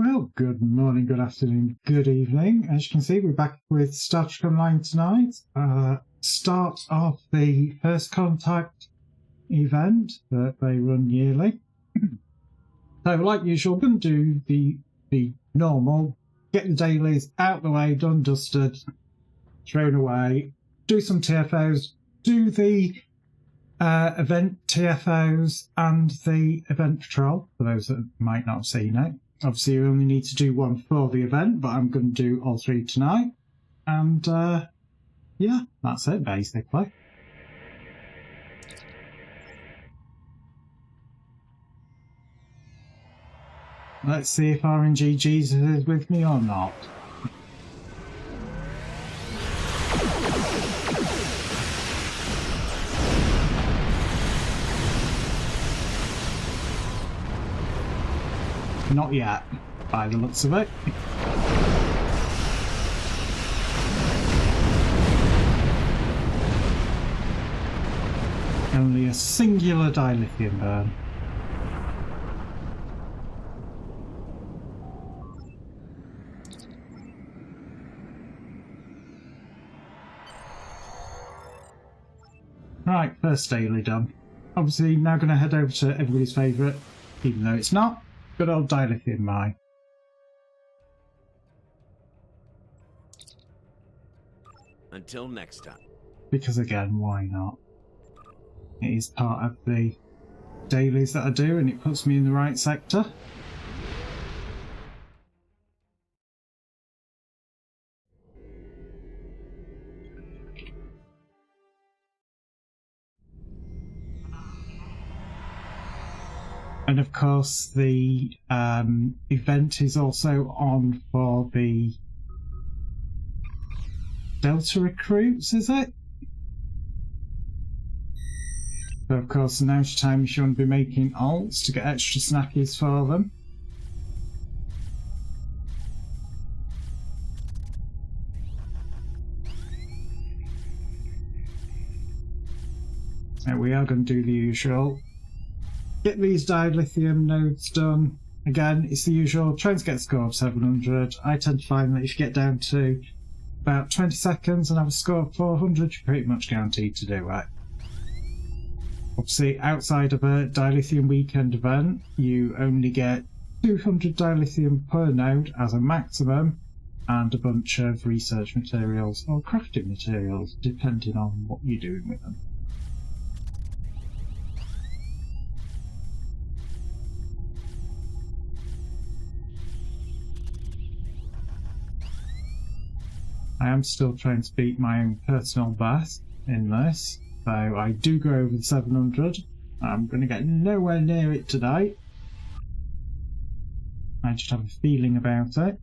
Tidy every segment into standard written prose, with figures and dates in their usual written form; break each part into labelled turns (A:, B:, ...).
A: Well, good morning, good afternoon, good evening. As you can see, we're back with Star Trek Online tonight. Start of the First Contact event that they run yearly. So, like usual, we're going to do the normal, get the dailies out the way, done, dusted, thrown away, do some TFOs, do the event TFOs and the event patrol, for those that might not have seen it. Obviously, you only need to do one for the event, but I'm going to do all three tonight. And, yeah, that's it, basically. Let's see if RNG Jesus is with me or not. Not yet, by the looks of it. Only a singular dilithium burn. Right, first daily done. Obviously, now going to head over to everybody's favourite, even though it's not. Good old dilithium mine.
B: Until next time.
A: Because again, why not? It is part of the dailies that I do, and it puts me in the right sector. And of course, the event is also on for the Delta recruits, is it? So of course, now's the time if you want to be making alts to get extra snackies for them. So we are going to do the usual. Get these dilithium nodes done. Again, it's the usual, trying to get a score of 700. I tend to find that if you get down to about 20 seconds and have a score of 400, you're pretty much guaranteed to do it. Obviously, outside of a dilithium weekend event, you only get 200 dilithium per node as a maximum, and a bunch of research materials or crafting materials, depending on what you're doing with them. I am still trying to beat my own personal best in this, so I do go over the 700. I'm going to get nowhere near it today. I just have a feeling about it.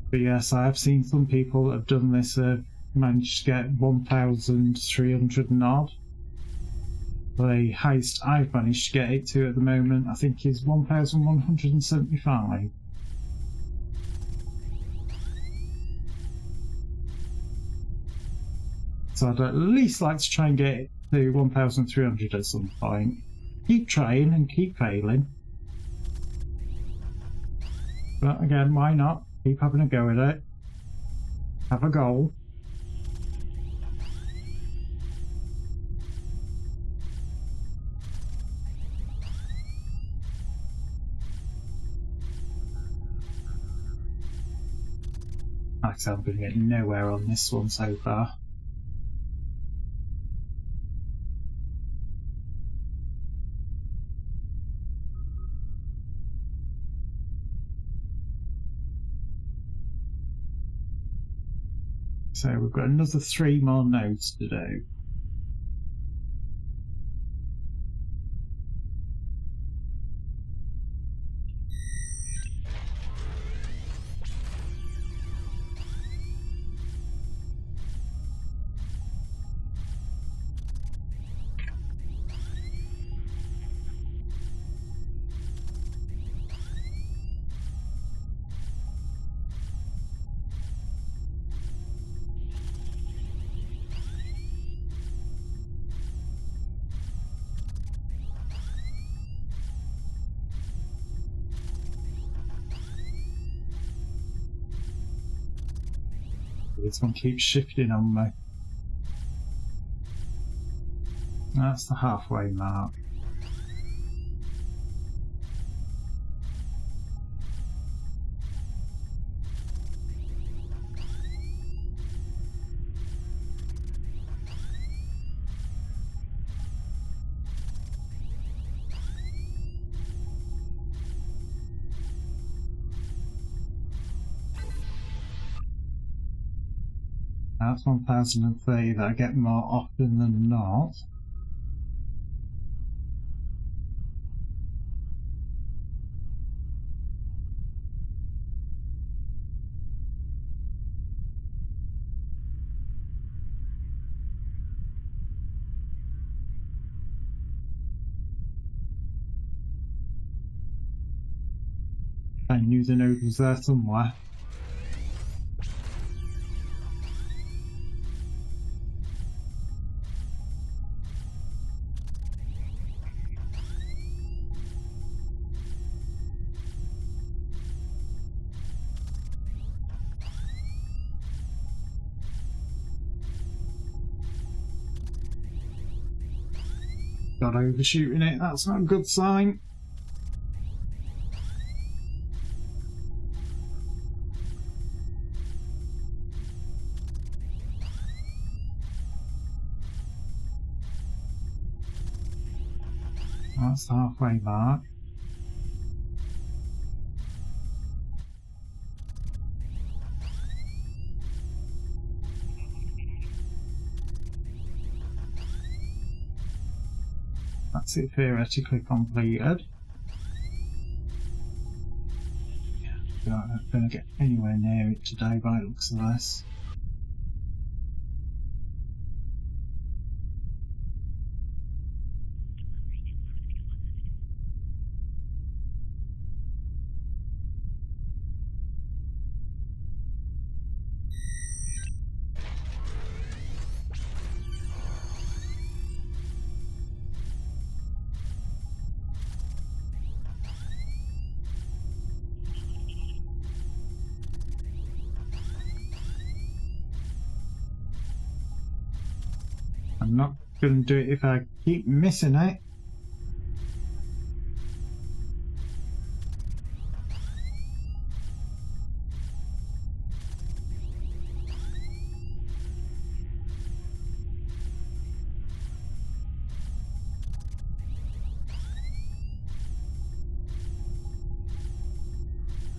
A: But yes, I have seen some people that have done this managed to get 1,300 and odd. The highest I've managed to get it to at the moment, I think, is 1,175. So I'd at least like to try and get it to 1,300 at some point. Keep trying and keep failing. But again, why not? Keep having a go at it. Have a goal. Like I said, I'm going to get nowhere on this one so far. So we've got another 3 more nodes to do. this one keeps shifting on me. That's the halfway mark. That's 1030 that I get more often than not. I knew the node was there somewhere. Got overshooting it, that's not a good sign. That's the halfway mark. That's it theoretically completed. I'm not going to get anywhere near it today by the looks of this. I'm not going to do it if I keep missing it.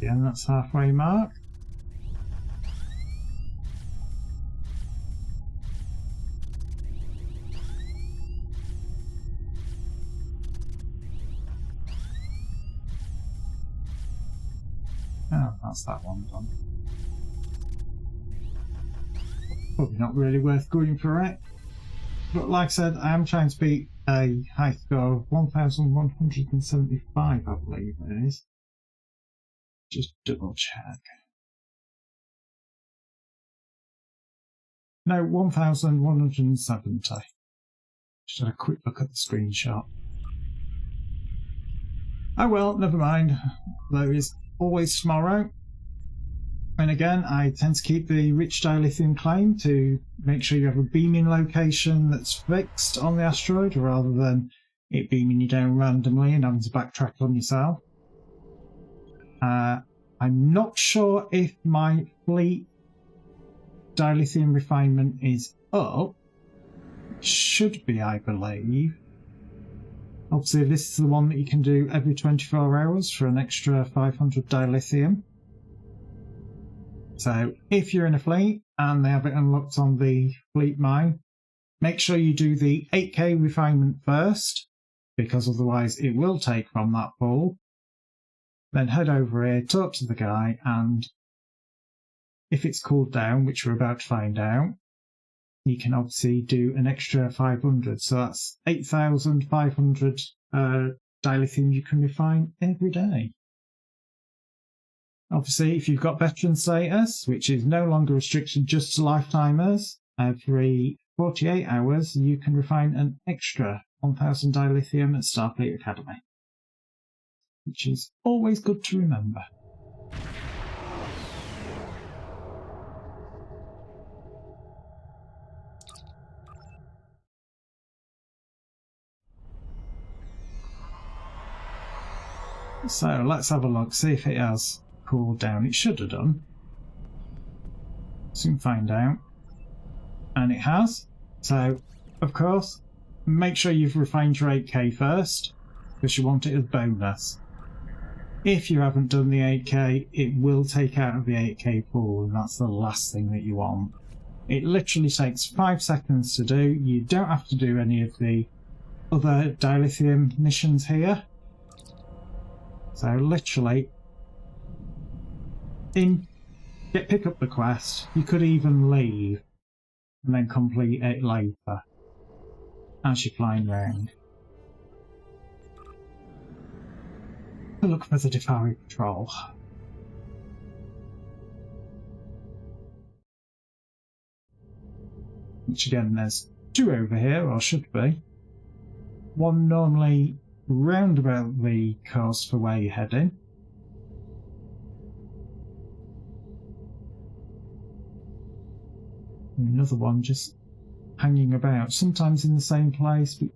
A: Yeah, that's halfway mark. Oh, that's that one done. Probably not really worth going for it. But like I said, I am trying to beat a high score of 1175, I believe it is. Just double check. No, 1170. Just had a quick look at the screenshot. Oh well, never mind. There is always tomorrow. And again, I tend to keep the rich dilithium claim to make sure you have a beaming location that's fixed on the asteroid rather than it beaming you down randomly and having to backtrack on yourself. I'm not sure if my fleet dilithium refinement is up. It should be, I believe. Obviously, this is the one that you can do every 24 hours for an extra 500 dilithium. So if you're in a fleet and they have it unlocked on the fleet mine, make sure you do the 8k refinement first, because otherwise it will take from that pool. Then head over here, talk to the guy, and if it's cooled down, which we're about to find out, you can obviously do an extra 500. So that's 8,500 dilithium you can refine every day. Obviously, if you've got veteran status, which is no longer restricted just to lifetimers, every 48 hours you can refine an extra 1,000 dilithium at Starfleet Academy, which is always good to remember. So let's have a look, see if it has cooled down. It should have done. Soon find out. And it has. So, of course, make sure you've refined your 8K first, because you want it as bonus. If you haven't done the 8K, it will take out of the 8K pool, and that's the last thing that you want. It literally takes 5 seconds to do. You don't have to do any of the other dilithium missions here. So literally, pick up the quest. You could even leave and then complete it later as you're flying around. Look for the Defari Patrol. Which again, there's 2 over here, or should be. One normally round about the course for where you're heading. And another one just hanging about, sometimes in the same place, but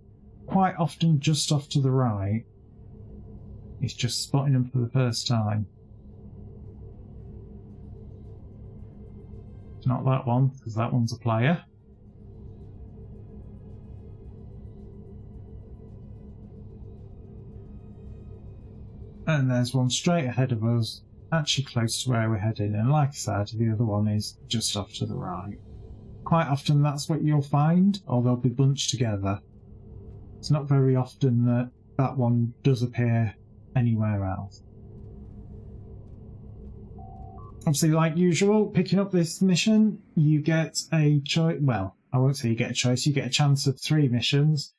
A: quite often just off to the right. It's just spotting them for the first time. It's not that one, because that one's a player. And there's one straight ahead of us, actually close to where we're heading, and like I said, the other one is just off to the right. Quite often that's what you'll find, or they'll be bunched together. It's not very often that that one does appear anywhere else. Obviously, like usual, picking up this mission, you get a choice. Well, I won't say you get a choice, you get a chance of 3 missions.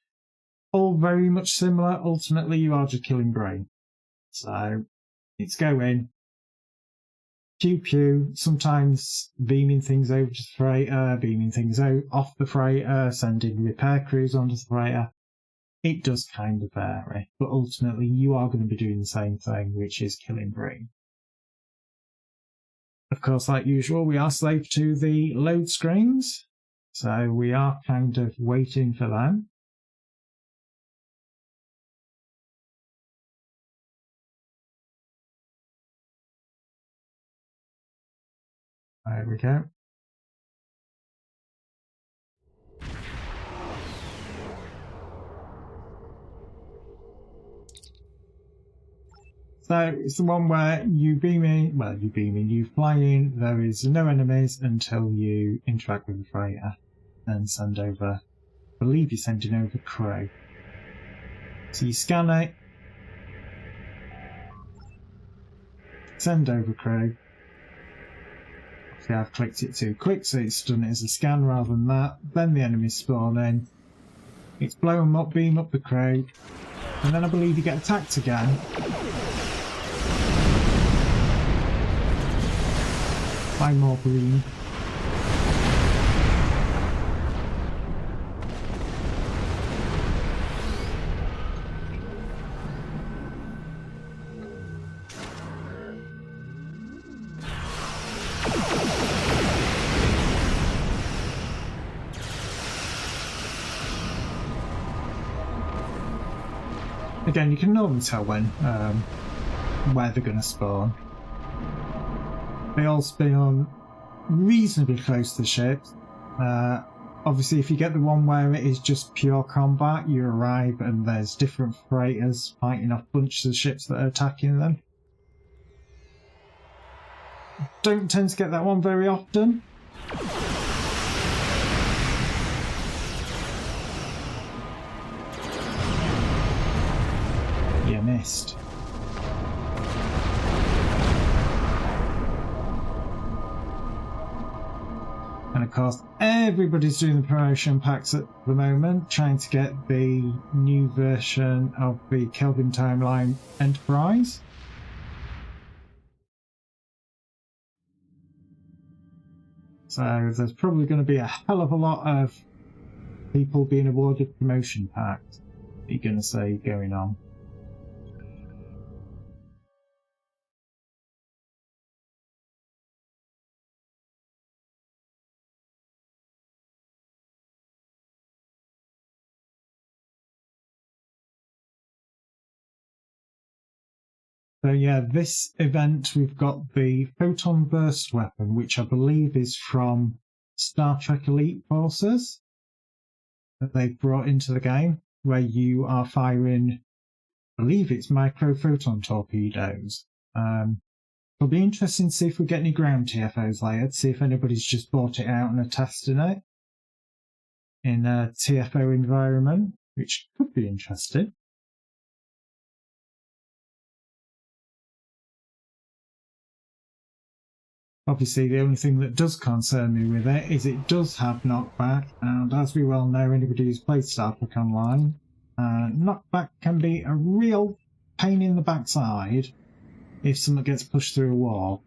A: All very much similar. Ultimately, you are just killing brain. So, it's go in, pew pew, sometimes beaming things over to the freighter, beaming things out off the freighter, sending repair crews onto the freighter. It does kind of vary, but ultimately you are going to be doing the same thing, which is killing brain. Of course, like usual, we are slave to the load screens, so we are kind of waiting for them. There we go. So it's the one where you fly in, there is no enemies until you interact with the freighter and send over, I believe you're sending over crew. So you scan it, send over crew. Obviously I've clicked it too quick, so it's done it as a scan rather than that. Then the enemies spawn in. It's blow them up, beam up the crew, and then I believe you get attacked again. By more green. Again, you can normally tell when where they're going to spawn. They all spawn reasonably close to the ships. Obviously, if you get the one where it is just pure combat, you arrive and there's different freighters fighting off bunches of ships that are attacking them. Don't tend to get that one very often. You missed. And of course, everybody's doing the promotion packs at the moment, trying to get the new version of the Kelvin Timeline Enterprise. So there's probably going to be a hell of a lot of people being awarded promotion packs, you're going to see, going on. So yeah, this event we've got the photon burst weapon, which I believe is from Star Trek Elite Forces that they've brought into the game, where you are firing, I believe it's micro-photon torpedoes. It'll be interesting to see if we get any ground TFOs later, to see if anybody's just bought it out and are testing it in a TFO environment, which could be interesting. Obviously, the only thing that does concern me with it is it does have knockback, and as we well know, anybody who's played Star Trek Online, knockback can be a real pain in the backside if something gets pushed through a wall.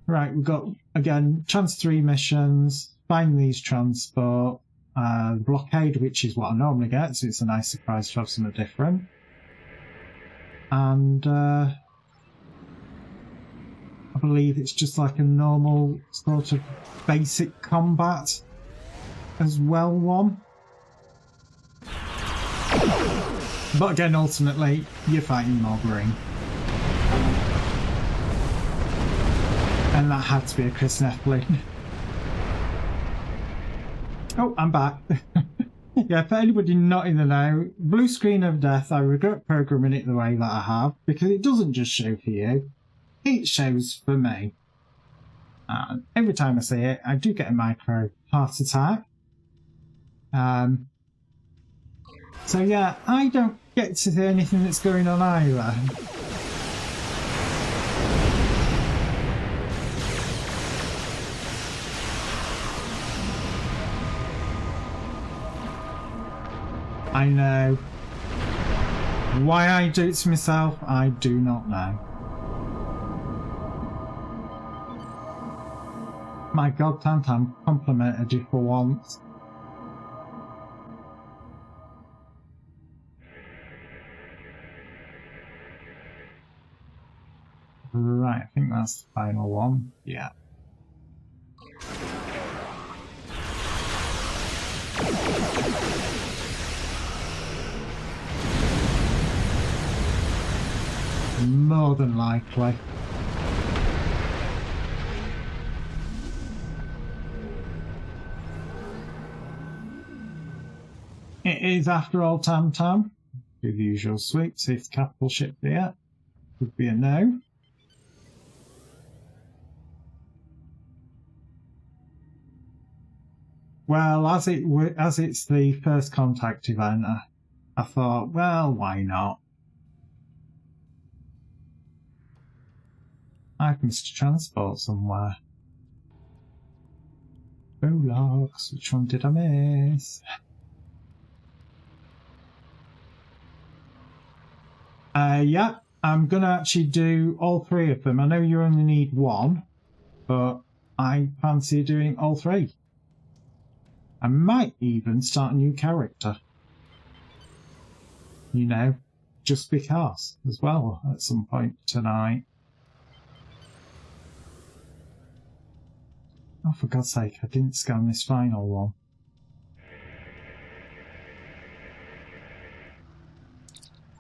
A: Right, we've got, again, chance 3 missions, find these transport, blockade, which is what I normally get, so it's a nice surprise to have something different. And I believe it's just like a normal sort of basic combat as well one. But again, ultimately, you're fighting Marlborough. And that had to be a Chris Nefflin. Oh, I'm back. Yeah, for anybody not in the know, blue screen of death, I regret programming it the way that I have, because it doesn't just show for you. It shows for me. And every time I see it, I do get a micro heart attack. So yeah, I don't get to see anything that's going on either. I know. Why I do it to myself, I do not know. My God, Tantam complimented you for once. Right, I think that's the final one. Yeah. More than likely. It is, after all, Tam Tam. Do the usual sweep, see if the capital ship there. Would be a no. Well, as it's the first contact event, I thought, well, why not? Items to transport somewhere. Bologs, which one did I miss? Yeah, I'm going to actually do all 3 of them. I know you only need 1, but I fancy doing all 3. I might even start a new character. You know, just because, as well, at some point tonight. Oh, for God's sake, I didn't scan this final one.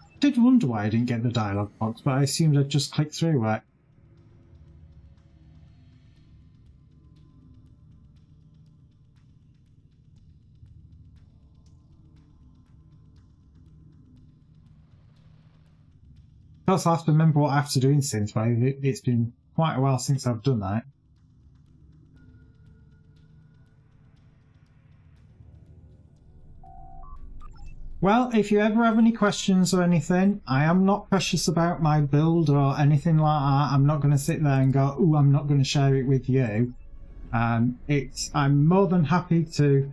A: I did wonder why I didn't get the dialogue box, but I assumed I'd just click through it. I also have to remember what I have to do in Synthwave. It's been quite a while since I've done that. Well, if you ever have any questions or anything, I am not precious about my build or anything like that. I'm not going to sit there and go, "Ooh, I'm not going to share it with you." I'm more than happy to,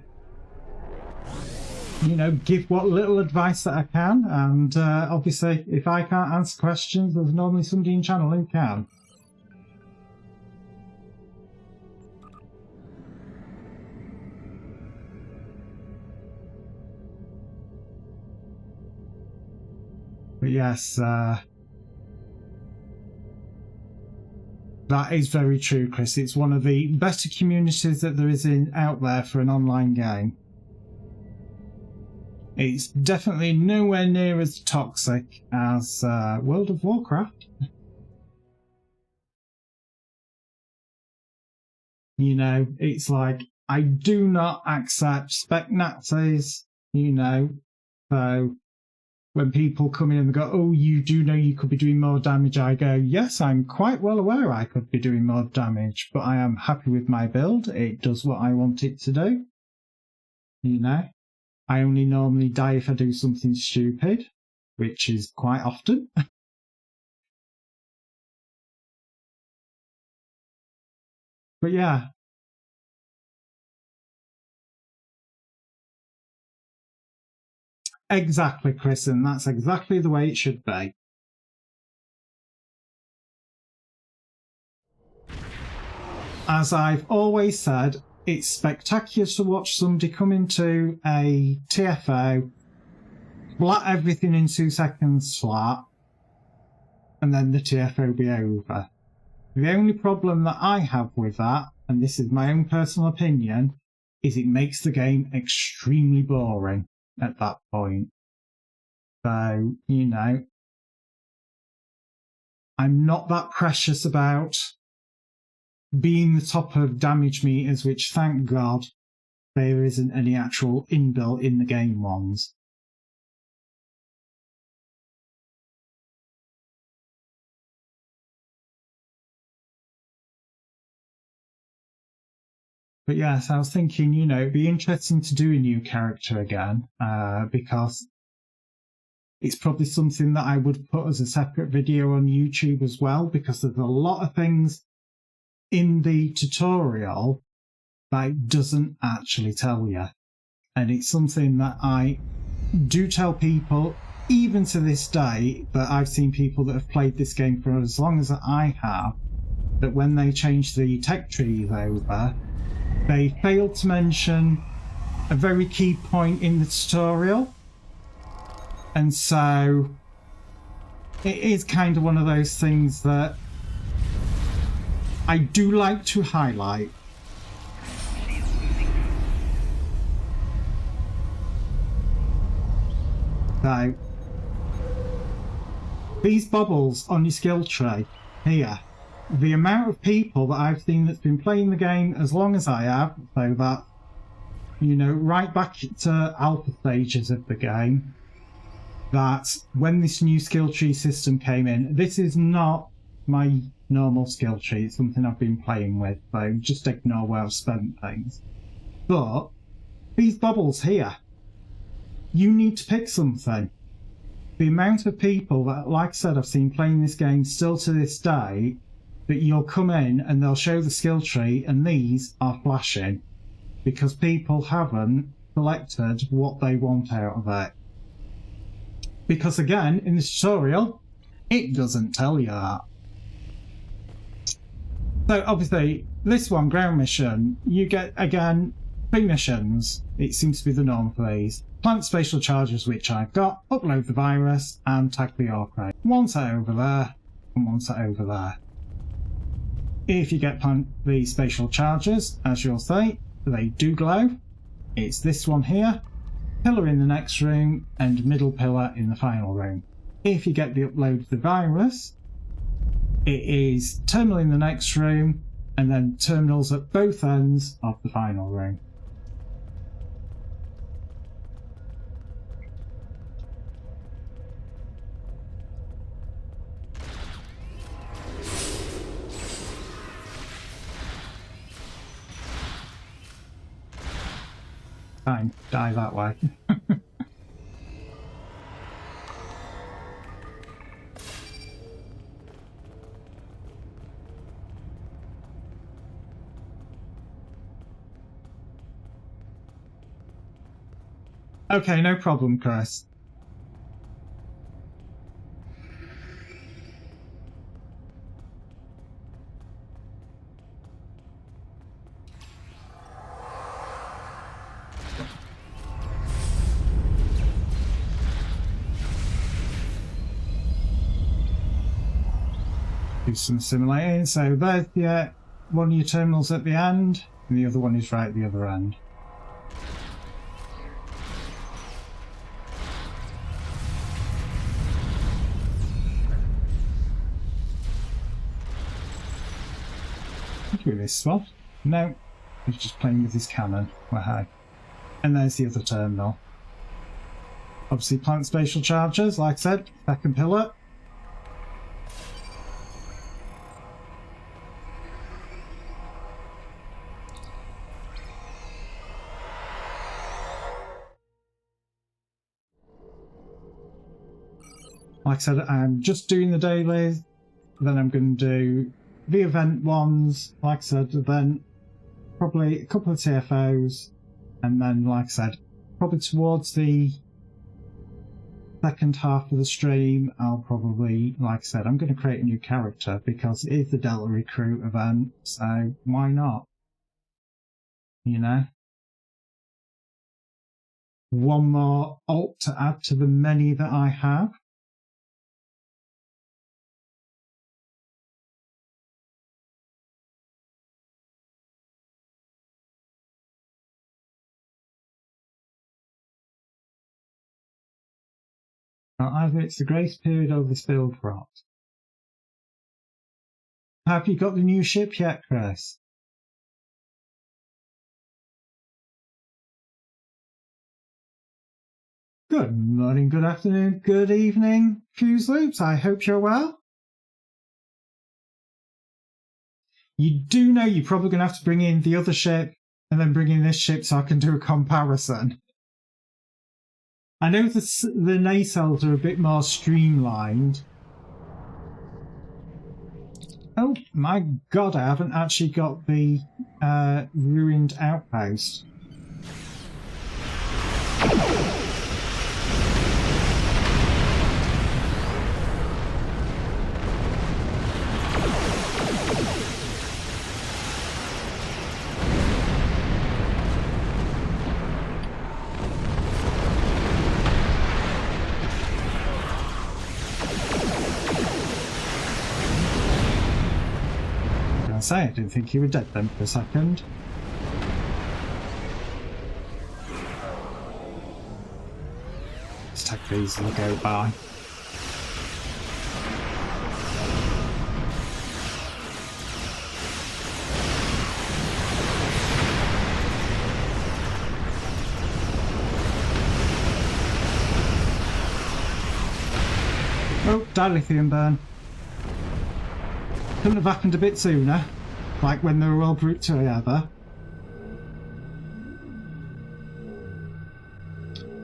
A: you know, give what little advice that I can. And obviously, if I can't answer questions, there's normally somebody in channel who can. But yes, that is very true, Chris. It's one of the better communities that there is out there for an online game. It's definitely nowhere near as toxic as World of Warcraft. You know, it's like, I do not accept spec Nazis, you know, so when people come in and go, oh, you do know you could be doing more damage, I go, yes, I'm quite well aware I could be doing more damage, but I am happy with my build. It does what I want it to do. You know, I only normally die if I do something stupid, which is quite often. But yeah. Exactly, Chris, and that's exactly the way it should be. As I've always said, it's spectacular to watch somebody come into a TFO, flat everything in 2 seconds flat, and then the TFO be over. The only problem that I have with that, and this is my own personal opinion, is it makes the game extremely boring at that point. So, you know, I'm not that precious about being the top of damage meters, which thank God there isn't any actual inbuilt in the game ones. But yes, I was thinking, you know, it'd be interesting to do a new character again, because it's probably something that I would put as a separate video on YouTube as well, because there's a lot of things in the tutorial that it doesn't actually tell you. And it's something that I do tell people, even to this day, that I've seen people that have played this game for as long as I have, that when they change the tech trees over, they failed to mention a very key point in the tutorial. And so it is kind of one of those things that I do like to highlight. So these bubbles on your skill tree here, the amount of people that I've seen that's been playing the game as long as I have, so that, you know, right back to alpha stages of the game, that when this new skill tree system came in, this is not my normal skill tree, it's something I've been playing with, so just ignore where I've spent things. But these bubbles here, you need to pick something. The amount of people that, like I said, I've seen playing this game still to this day, that you'll come in and they'll show the skill tree and these are flashing because people haven't selected what they want out of it. Because again, in the tutorial, it doesn't tell you that. So obviously, this one, ground mission, you get, again, 3 missions. It seems to be the norm for these. Plant spatial charges, which I've got, upload the virus, and tag the orc raid. One set over there, and one set over there. If you get the spatial charges, as you'll see, they do glow. It's this one here, pillar in the next room, and middle pillar in the final room. If you get the upload of the virus, it is terminal in the next room, and then terminals at both ends of the final room. Fine, die that way. Okay, no problem, Chris. Do some simulating. So there's one of your terminals at the end, and the other one is right at the other end. happy with this one. No, he's just playing with his cannon. Well, hey. And there's the other terminal. Obviously, plant spatial charges, like I said, second pillar. Like I said, I'm just doing the dailies, then I'm going to do the event ones, like I said, then probably a couple of TFOs, and then, like I said, probably towards the second half of the stream, I'll probably, like I said, I'm going to create a new character because it is the Delta Recruit event, so why not? You know? One more alt to add to the many that I have. Either it's the grace period or the spilled rot. Have you got the new ship yet, Chris? Good morning, good afternoon, good evening, Fuse Loops. I hope you're well. You do know you're probably going to have to bring in the other ship and then bring in this ship so I can do a comparison. I know the nacelles are a bit more streamlined. Oh my god, I haven't actually got the ruined outpost. I didn't think you were dead then for a second. Let's take these and go by. Oh, dilithium burn. Couldn't have happened a bit sooner, like when they were all grouped together.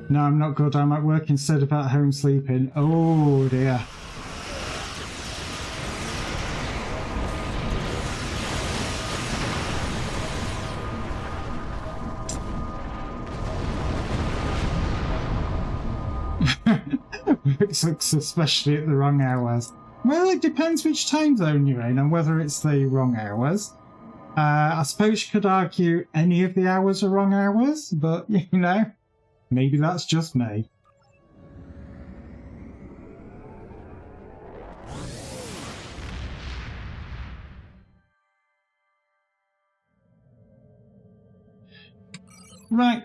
A: No, I'm not good. I'm at work instead of at home sleeping. Oh dear. It's especially at the wrong hours. Well, it depends which time zone you're in and whether it's the wrong hours. I suppose you could argue any of the hours are wrong hours, but, you know, maybe that's just me. Right,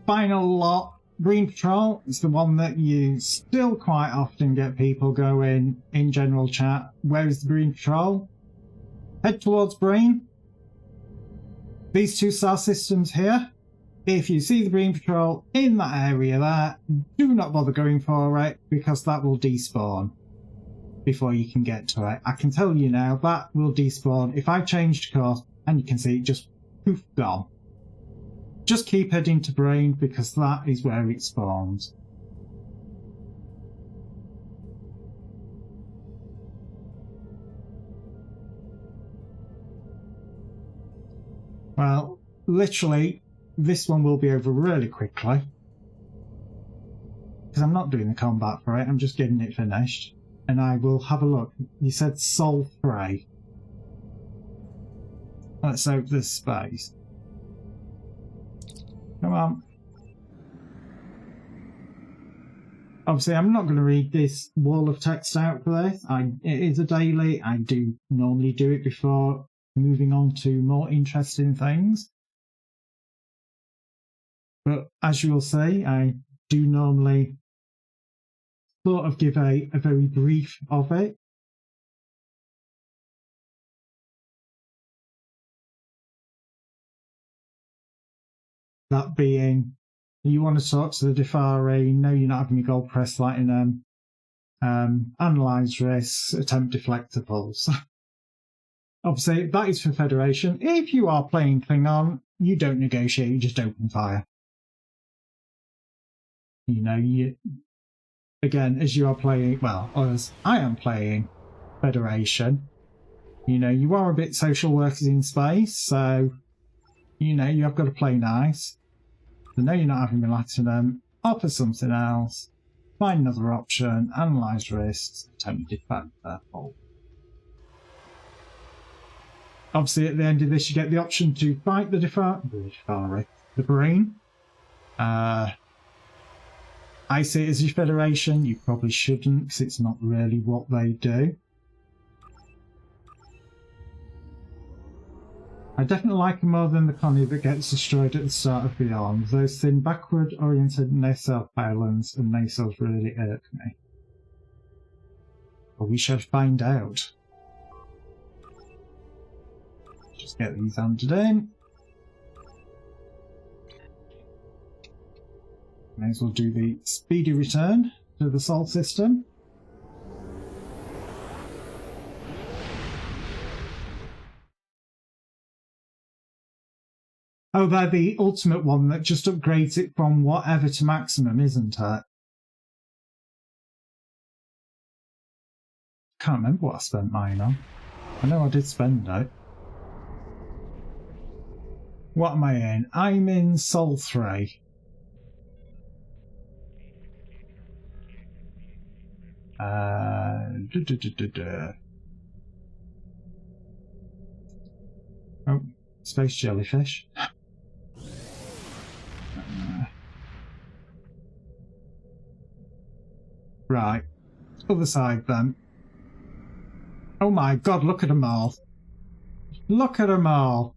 A: final lot. Green Patrol is the one that you still quite often get people going in general chat. Where is the Green Patrol? Head towards Brain. These two star systems here. If you see the Green Patrol in that area there, do not bother going for it because that will despawn before you can get to it. I can tell you now, that will despawn. If I changed course, and you can see it just poof, gone. Just keep heading to Brain because that is where it spawns. Well, literally, this one will be over really quickly. Because I'm not doing the combat for it, I'm just getting it finished. And I will have a look. You said Sol 3. Let's open this space. Come on. Obviously, I'm not going to read this wall of text out for this. It is a daily. I do normally do it before moving on to more interesting things. But as you will see, I do normally sort of give a very brief of it. That being, you want to talk to the Defari, no, you're not having your gold press lighting them, analyze risks, attempt deflectables. Obviously, that is for Federation. If you are playing Klingon, you don't negotiate, you just open fire. You know, again, as you are playing, well, as I am playing Federation, you know, you are a bit social workers in space, so, you know, you have got to play nice. So no, you're not having Platinum, offer something else, find another option, analyse risks, attempt to defend their fault. Obviously, at the end of this, you get the option to fight the Marine. I see it as your Federation. You probably shouldn't, because it's not really what they do. I definitely like them more than the Connie that gets destroyed at the start of Beyond. Those thin, backward-oriented nacelle pylons and nacelles really irk me. Well, we shall find out. Just get these handed in. May as well do the speedy return to the Sol system. Oh, they're the ultimate one that just upgrades it from whatever to maximum, isn't it? Can't remember what I spent mine on. I know I did spend it. What am I in? I'm in Sol 3. Oh, space jellyfish. Right, other side then. Oh my god, look at them all. Look at them all.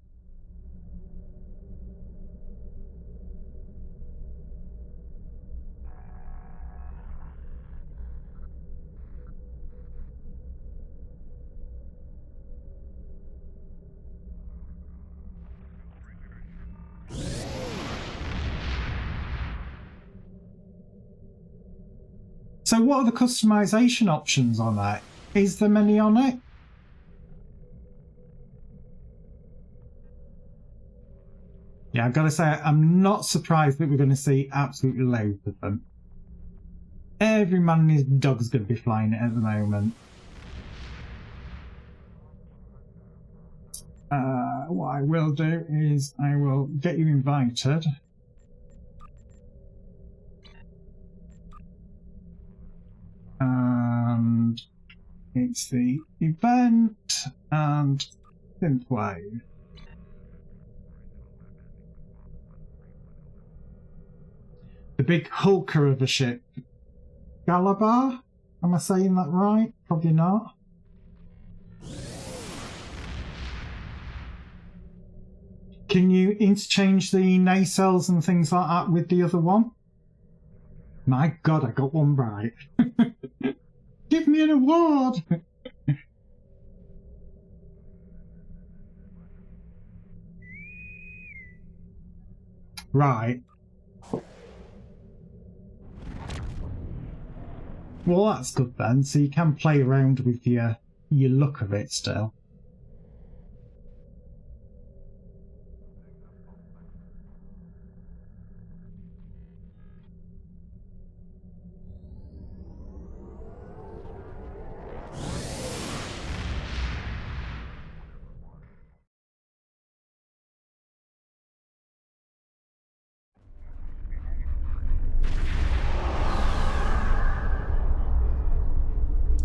A: So what are the customization options on that? Is there many on it? Yeah, I've got to say, I'm not surprised that we're going to see absolutely loads of them. Every man and his dog's going to be flying it at the moment. What I will do is I will get you invited. And it's the event and synthwave. The big hulker of a ship. Galabar? Am I saying that right? Probably not. Can you interchange the nacelles and things like that with the other one? My god, I got one right. Give me an award! Right. Well, that's good then. So you can play around with your look of it still.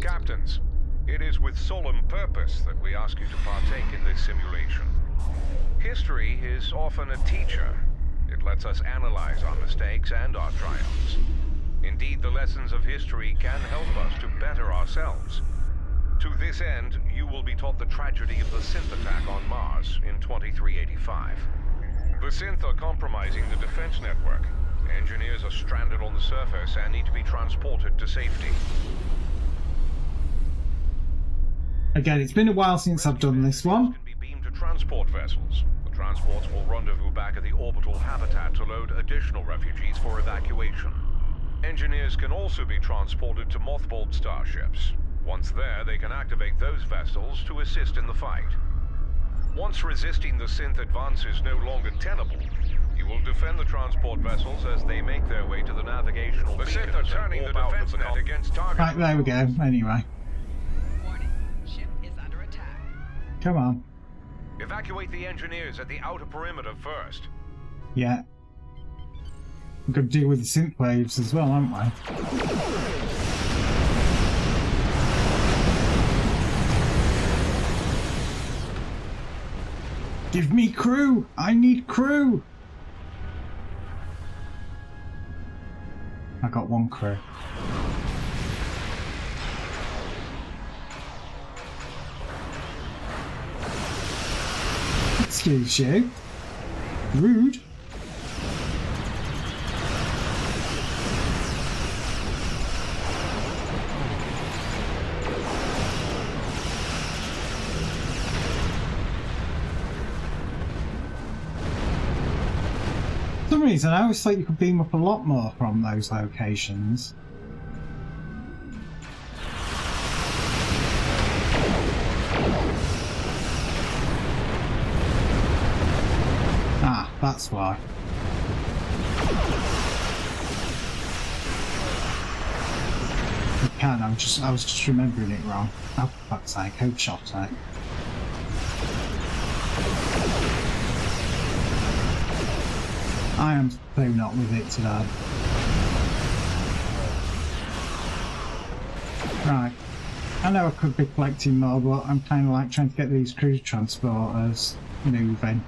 C: Captains, it is with solemn purpose that we ask you to partake in this simulation. History is often a teacher. It lets us analyze our mistakes and our triumphs. Indeed, the lessons of history can help us to better ourselves. To this end, you will be taught the tragedy of the synth attack on Mars in 2385. The synth are compromising the defense network. Engineers are stranded on the surface and need to be transported to safety.
A: Again, it's been a while since I've done this one.
C: Can be beamed to transport vessels. The transports will rendezvous back at the orbital habitat to additional refugees for evacuation. Engineers can also be transported to mothballed starships. Once there, they can activate those vessels to assist in the fight. Once resisting the synth advance is no longer tenable, you will defend the transport vessels as they make their way to the navigational beacons. The synth are turning the defense net against targets.
A: Right, there we go. Anyway.
D: Warning, ship is under attack.
A: Come on.
C: Evacuate the engineers at the outer perimeter first.
A: Yeah. We've got to deal with the synth waves as well, haven't we? Give me crew! I need crew! I got one crew. Excuse you. Rude. For some reason, I always thought you could beam up a lot more from those locations. Ah, that's why. You can, I was just remembering it wrong. Oh, for fuck's sake, who shot it? I am so not with it today. Right. I know I could be collecting more, but I'm kind of like trying to get these cruise transporters moving.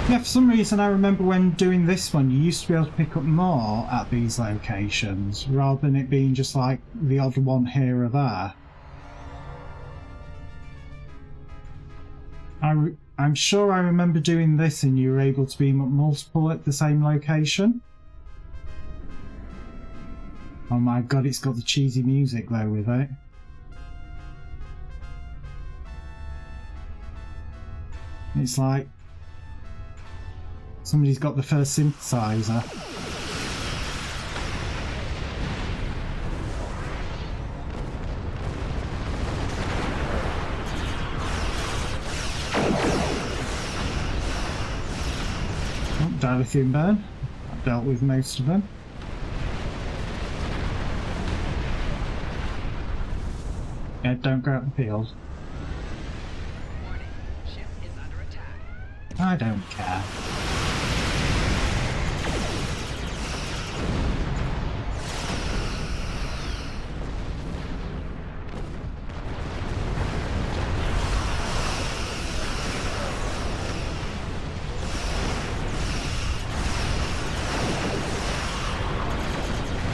A: Yeah, for some reason I remember when doing this one, you used to be able to pick up more at these locations, rather than it being just like the odd one here or there. I'm sure I remember doing this and you were able to beam up multiple at the same location. Oh my god, it's got the cheesy music though with it. It's like somebody's got the first synthesizer. Oh, dilithium burn. I've dealt with most of them. Yeah, don't go out in the field.
D: Warning, ship is under attack.
A: I don't care.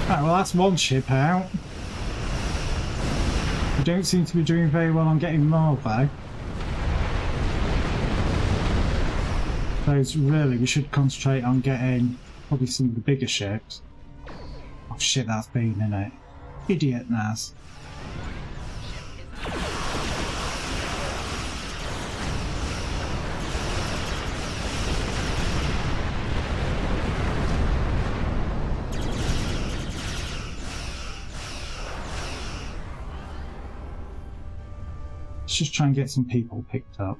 A: Right, well that's one ship out. We don't seem to be doing very well on getting more though. So really we should concentrate on getting probably some of the bigger ships. Oh shit, that's been in it. Idiot Naz. Let's just try and get some people picked up.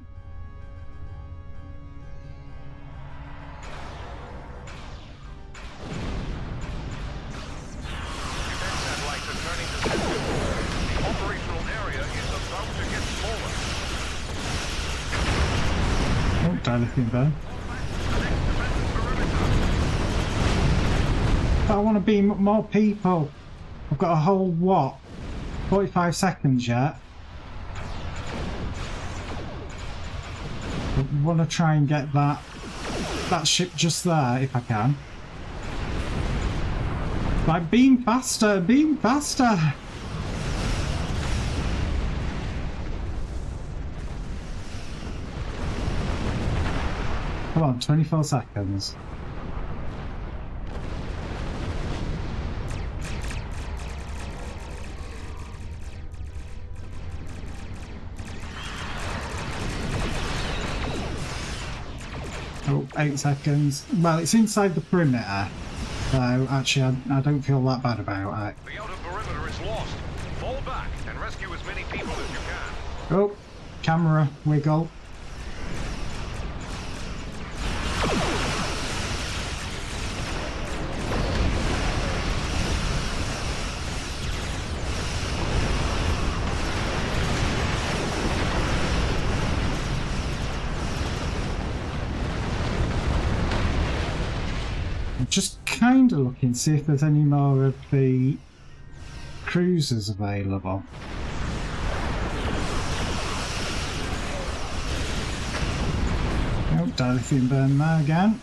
A: Oh, dilithium burn. But I want to beam up more people. I've got a whole, what, 45 seconds yet. I want to try and get that ship just there if I can. Like, beam faster! Beam faster! Come on, 24 seconds. Oh, 8 seconds. Well, it's inside the perimeter. So, actually, I don't feel that bad about it.
C: The outer perimeter is lost. Fall back and rescue as many people as you can.
A: Oh, camera wiggle. Just kind of looking, see if there's any more of the cruisers available. Oh, dilithium burn there again.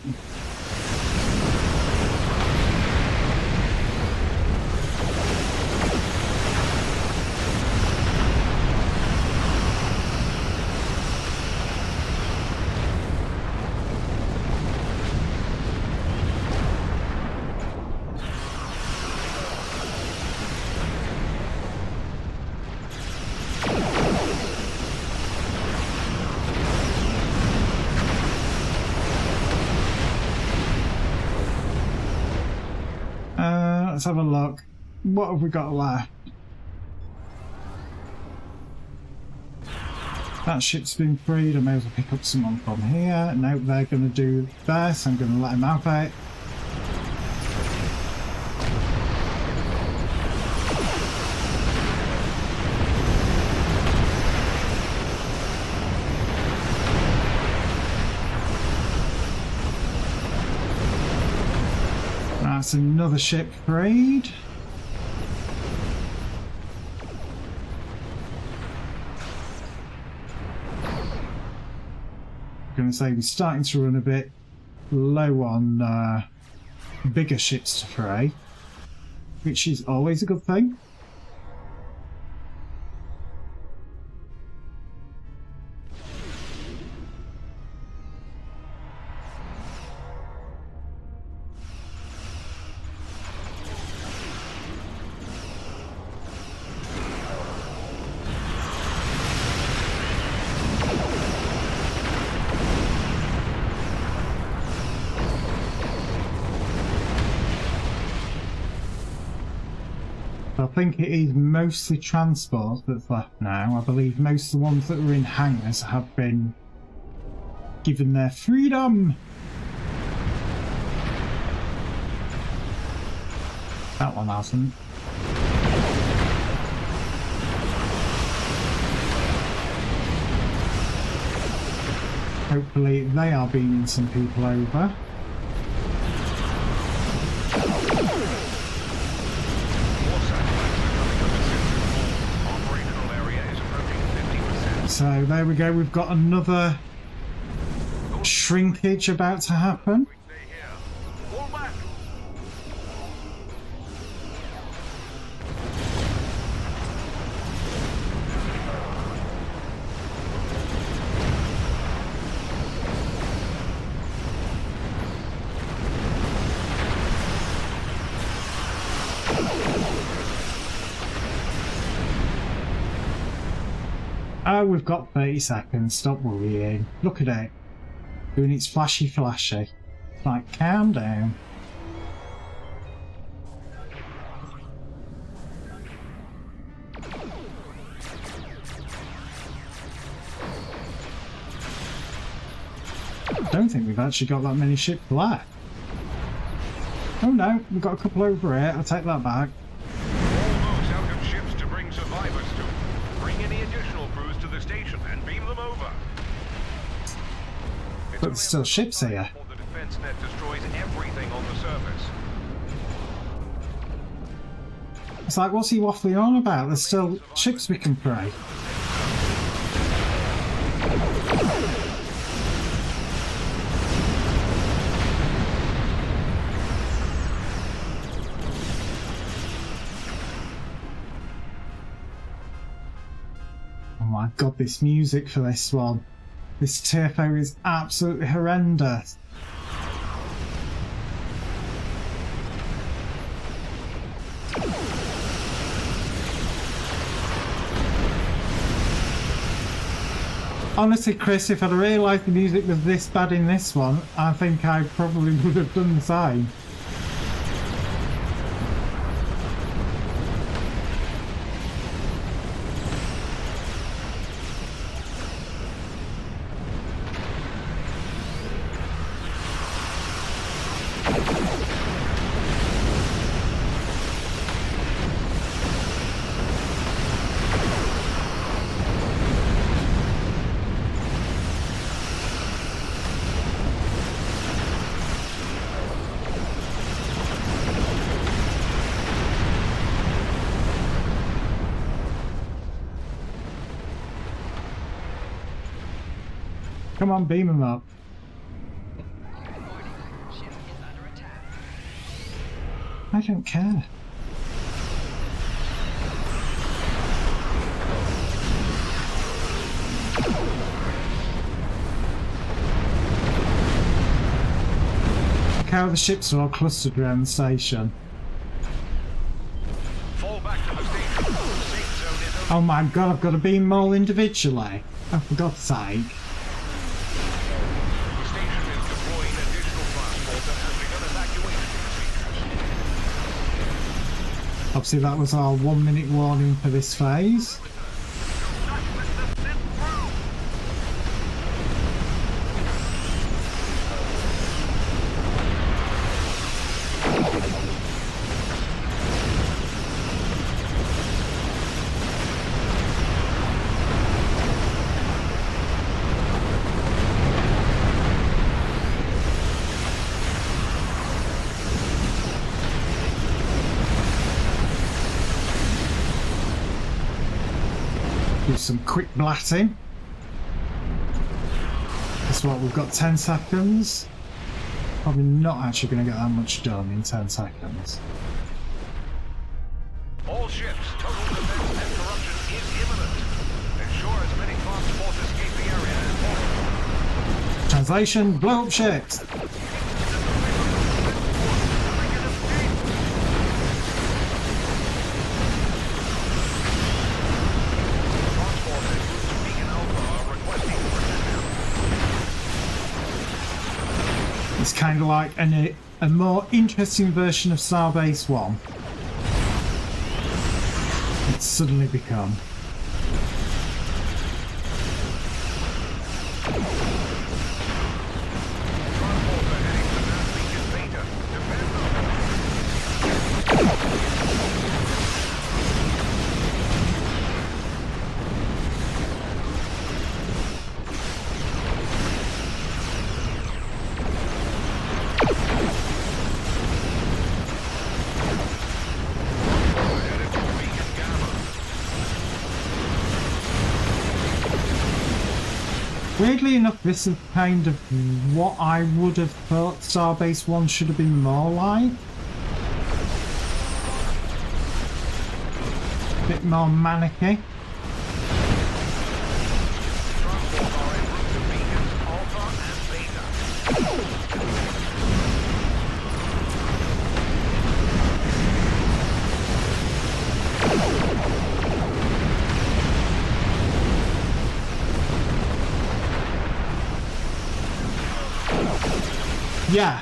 A: Let's have a look. What have we got left? That ship's been freed. I may as well pick up someone from here. No, they're going to do this. I'm going to let him have it. That's another ship freed. I'm going to say we're starting to run a bit low on bigger ships to free, which is always a good thing. I think it is mostly transport that's left now. I believe most of the ones that were in hangars have been given their freedom. That one hasn't. Hopefully they are beaming some people over. So there we go, we've got another shrinkage about to happen. Oh, we've got 30 seconds, stop worrying. Look at it. Doing its flashy flashy. Like, calm down. I don't think we've actually got that many ships left. Oh no, we've got a couple over here, I'll take that back.
C: Almost out of ships to bring survivors to. Bring any additional crews to the station and beam them over.
A: But there's still ships here.
C: The defense net destroys everything on the surface.
A: It's like, what's he waffling on about? There's still ships we can pray. Oh my god, this music for this one. This TFO is absolutely horrendous. Honestly, Chris, if I'd realised the music was this bad in this one, I think I probably would have done the same. Come on, beam him up.
D: Warning. Ship is under attack.
A: I don't care. Look how the ships are all clustered around the station.
C: Fall back to the station. Safe zone is
A: Oh my god, I've got to beam them all individually. Oh, for God's sake.
C: The station is deploying additional transport and has begun evacuation procedures.
A: Obviously that was our 1 minute warning for this phase. Do some quick blatting. That's what we've got 10 seconds. Probably not actually going to get that much done in 10 seconds.
C: All ships, total defense interruption is imminent. Ensure as many transports escape the area as possible.
A: Translation, blow up ships. It's kind of like a more interesting version of Starbase 1. It's suddenly become. Weirdly enough, this is kind of what I would have thought Starbase 1 should have been more like. A bit more manicky. Yeah,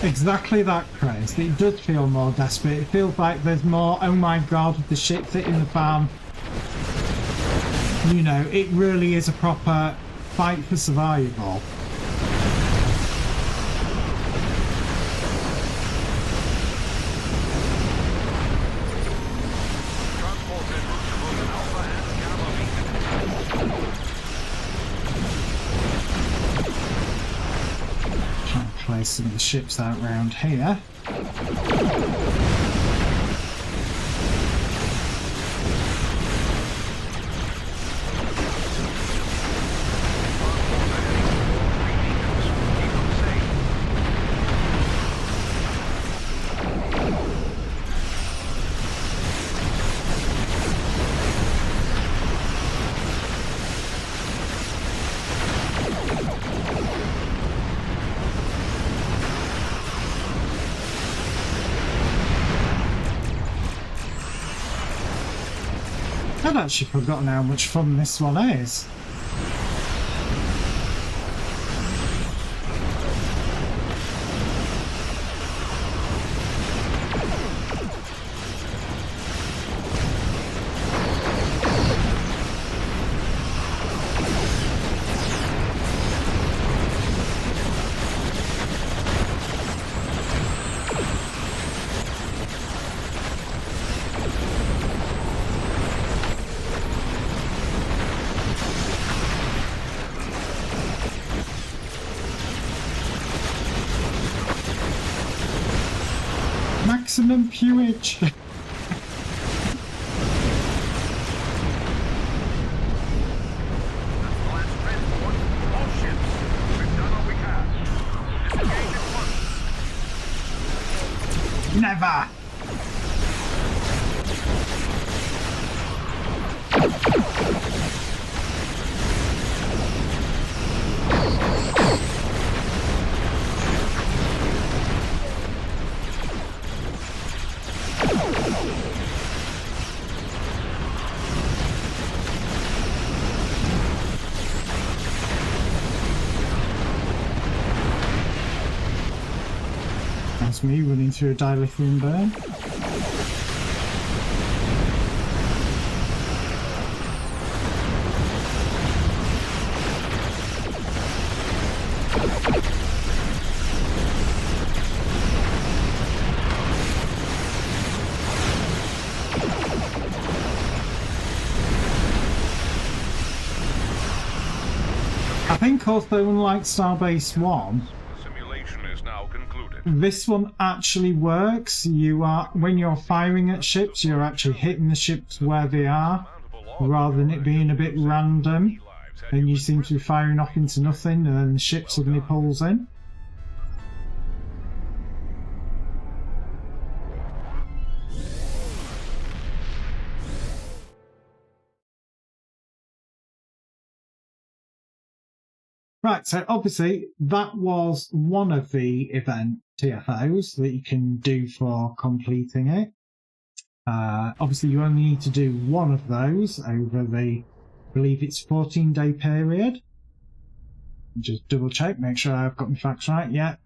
A: exactly that, Chris. It does feel more desperate. It feels like there's more, oh my god, the shit's hitting the fan. You know, it really is a proper fight for survival. Place some of the ships out round here. I'd actually forgotten how much fun this one is. Maximum pewage.
C: Last transport. All ships. We've done all we can. Disengage at once.
A: Never. That's me running through a dilithium burn. I think also, unlike Starbase 1,
C: The simulation is now concluded.
A: this one actually works. When you're firing at ships, you're actually hitting the ships where they are, rather than it being a bit random, and you seem to be firing off into nothing, and then the ship suddenly pulls in. Right, so obviously that was one of the event TFOs that you can do for completing it. Obviously you only need to do one of those over the, I believe it's 14-day period. Just double check, make sure I've got my facts right. Yeah.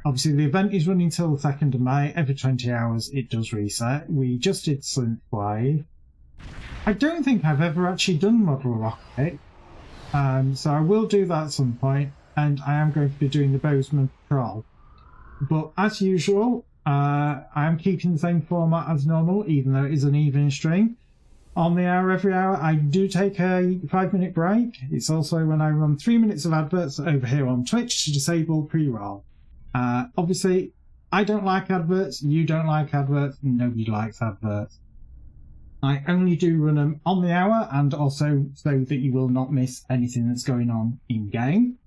A: Obviously the event is running till the 2nd of May. Every 20 hours it does reset. We just did Synthwave. I don't think I've ever actually done Model Rocket. So I will do that at some point, and I am going to be doing the Bozeman Patrol. But as usual, I am keeping the same format as normal, even though it is an evening stream. On the hour, every hour, I do take a 5-minute break. It's also when I run 3 minutes of adverts over here on Twitch to disable pre-roll. Obviously, I don't like adverts, you don't like adverts, nobody likes adverts. I only do run them on the hour, and also so that you will not miss anything that's going on in-game.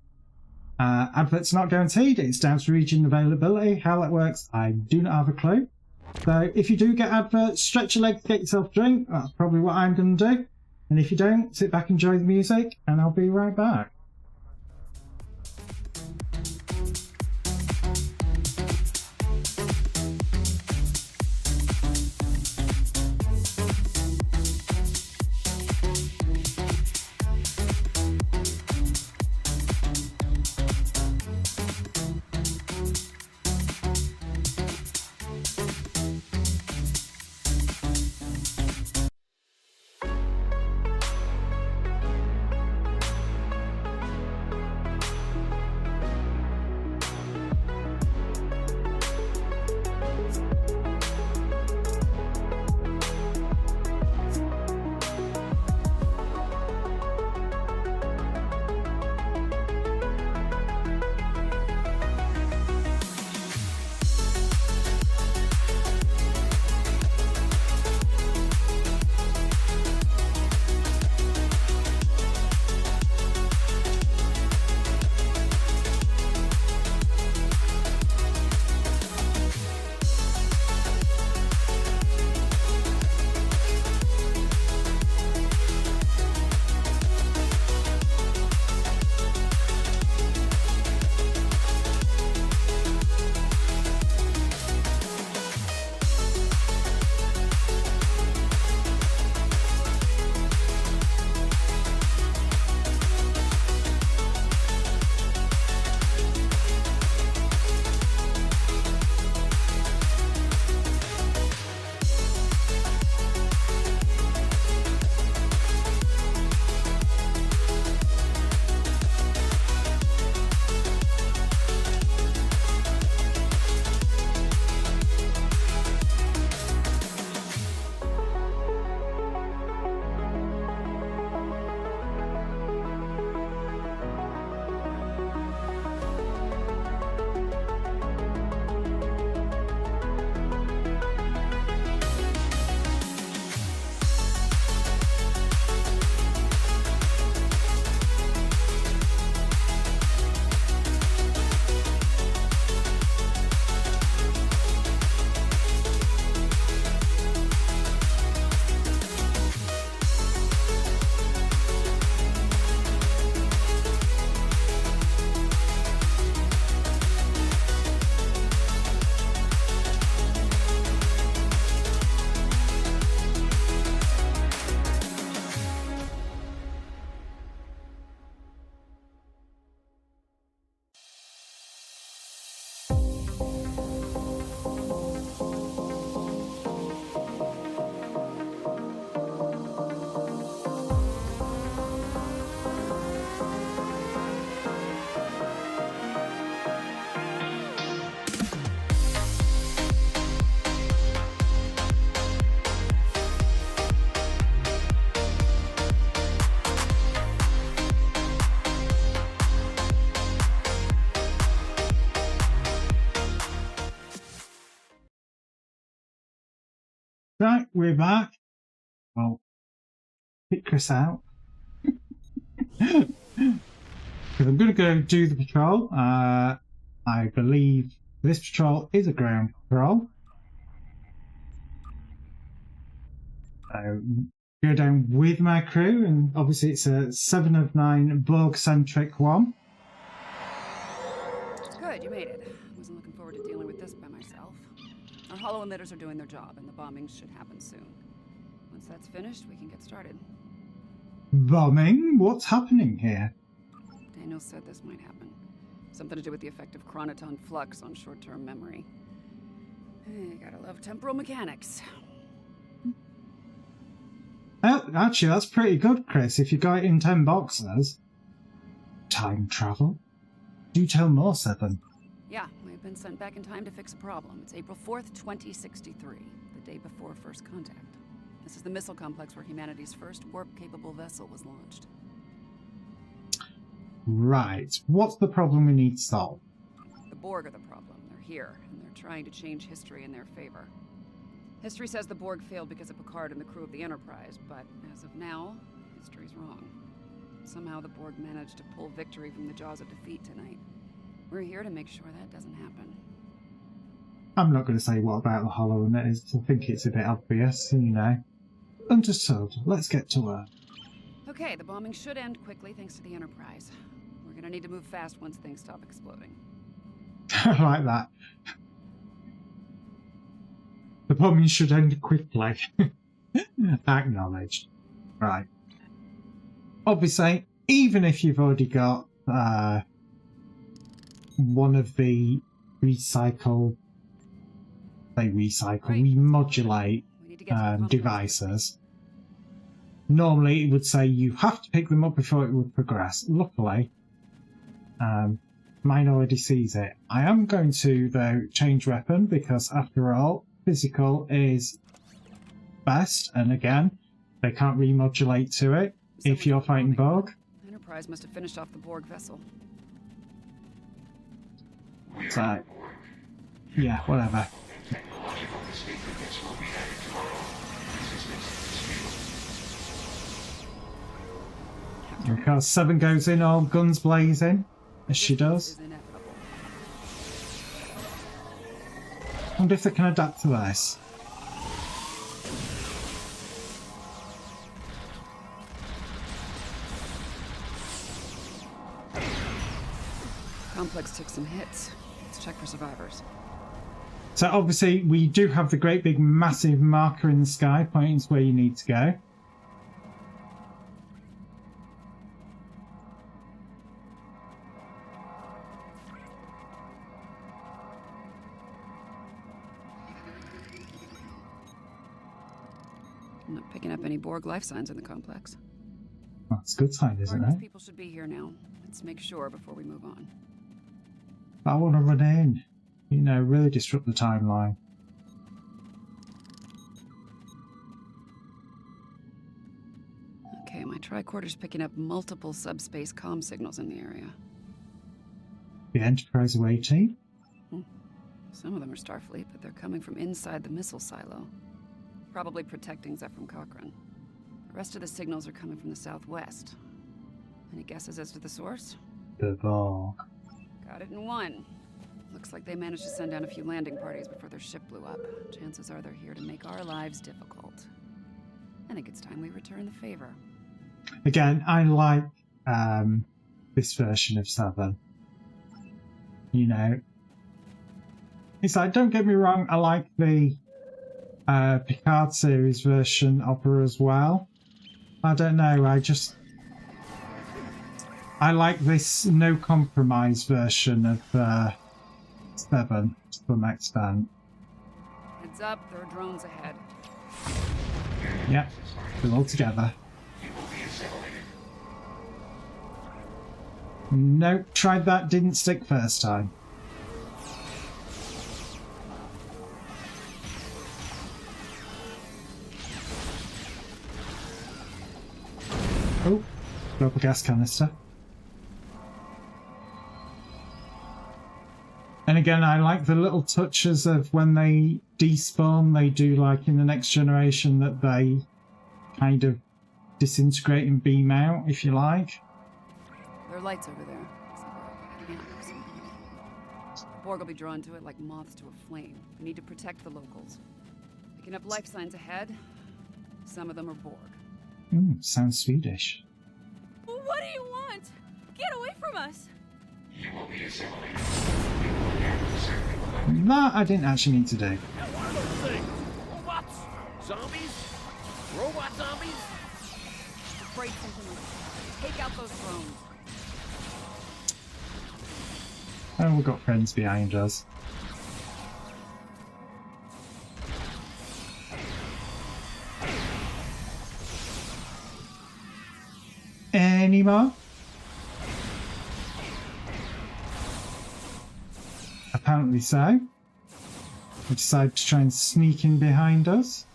A: Adverts not guaranteed, it's down to region availability. How that works, I do not have a clue. So if you do get adverts, stretch your legs, get yourself a drink. That's probably what I'm going to do. And if you don't, sit back, enjoy the music, and I'll be right back. Right, we're back. Well, pick Chris out. Because I'm going to go do the patrol. I believe this patrol is a ground patrol. So go down with my crew, and obviously it's a 7 of 9 Borg-centric one.
E: Good, you made it. Wasn't looking forward to dealing with this by myself. Our hollow emitters are doing their job, and the bombings should happen soon. Once that's finished, we can get started.
A: Bombing? What's happening here?
E: Daniel said this might happen. Something to do with the effect of chronoton flux on short-term memory. You gotta love temporal mechanics.
A: Actually, that's pretty good, Chris, if you got it in 10 boxes. Time travel? Do tell more, Seven.
E: Yeah, we've been sent back in time to fix a problem. It's April 4th, 2063, the day before first contact. This is the missile complex where humanity's first warp-capable vessel was launched.
A: Right. What's the problem we need to solve?
E: The Borg are the problem. They're here, and they're trying to change history in their favor. History says the Borg failed because of Picard and the crew of the Enterprise, but as of now, history's wrong. Somehow the Borg managed to pull victory from the jaws of defeat tonight. We're here to make sure that doesn't happen.
A: I'm not going to say what about the hollow emitters. I think it's a bit obvious, you know. Understood. Let's get to work.
E: Okay, the bombing should end quickly thanks to the Enterprise. We're gonna need to move fast once things stop exploding.
A: I like that. The bombing should end quickly. Acknowledged. Right. Obviously, even if you've already got one of the remodulate
E: We need to get to the pump
A: devices, normally it would say you have to pick them up before it would progress. Luckily, mine already sees it. I am going to, though, change weapon because, after all, physical is best, and again, they can't remodulate to it if you're fighting Borg.
E: Enterprise must have finished off the Borg vessel.
A: So, yeah, whatever. Because 7 goes in, all guns blazing, as she does.
E: Is inevitable.
A: I wonder if they can adapt to this.
E: Complex took some hits. Let's check for survivors.
A: So obviously we do have the great big massive marker in the sky pointing to where you need to go.
E: I'm not picking up any Borg life signs in the complex.
A: That's a good sign, isn't
E: Most
A: it?
E: people should be here now. Let's make sure before we move on.
A: I want to run in. You know, really disrupt the timeline.
E: Okay, my tricorder's picking up multiple subspace comm signals in the area.
A: The Enterprise awaiting.
E: Some of them are Starfleet, but they're coming from inside the missile silo. Probably protecting Zephram Cochrane. The rest of the signals are coming from the southwest. Any guesses as to the source?
A: The Borg.
E: Got it in one. Looks like they managed to send down a few landing parties before their ship blew up. Chances are they're here to make our lives difficult. I think it's time we return the favor.
A: Again, I like this version of 7. You know, it's like, don't get me wrong, I like the Picard series version of her as well. I don't know, I like this no compromise version of 7 to some extent.
E: Heads up, there are drones ahead.
A: Yep, we're all together. Nope, tried that, didn't stick first time. Oh, blow up a gas canister. And And again, I like the little touches of when they despawn, they do like in the next generation that they kind of disintegrate and beam out, if you like.
E: There are lights over there. It's like a camp or something. The Borg will be drawn to it like moths to a flame. We need to protect the locals. Picking up life signs ahead. Some of them are Borg.
A: Sounds Swedish.
F: What do you want? Get away from us!
A: That I didn't actually need to do.
B: What are those things? Robots? Zombies? Robot zombies?
E: Break something. Take out those drones.
A: Oh, we've got friends behind us. Any more? Apparently so. They decide to try and sneak in behind us.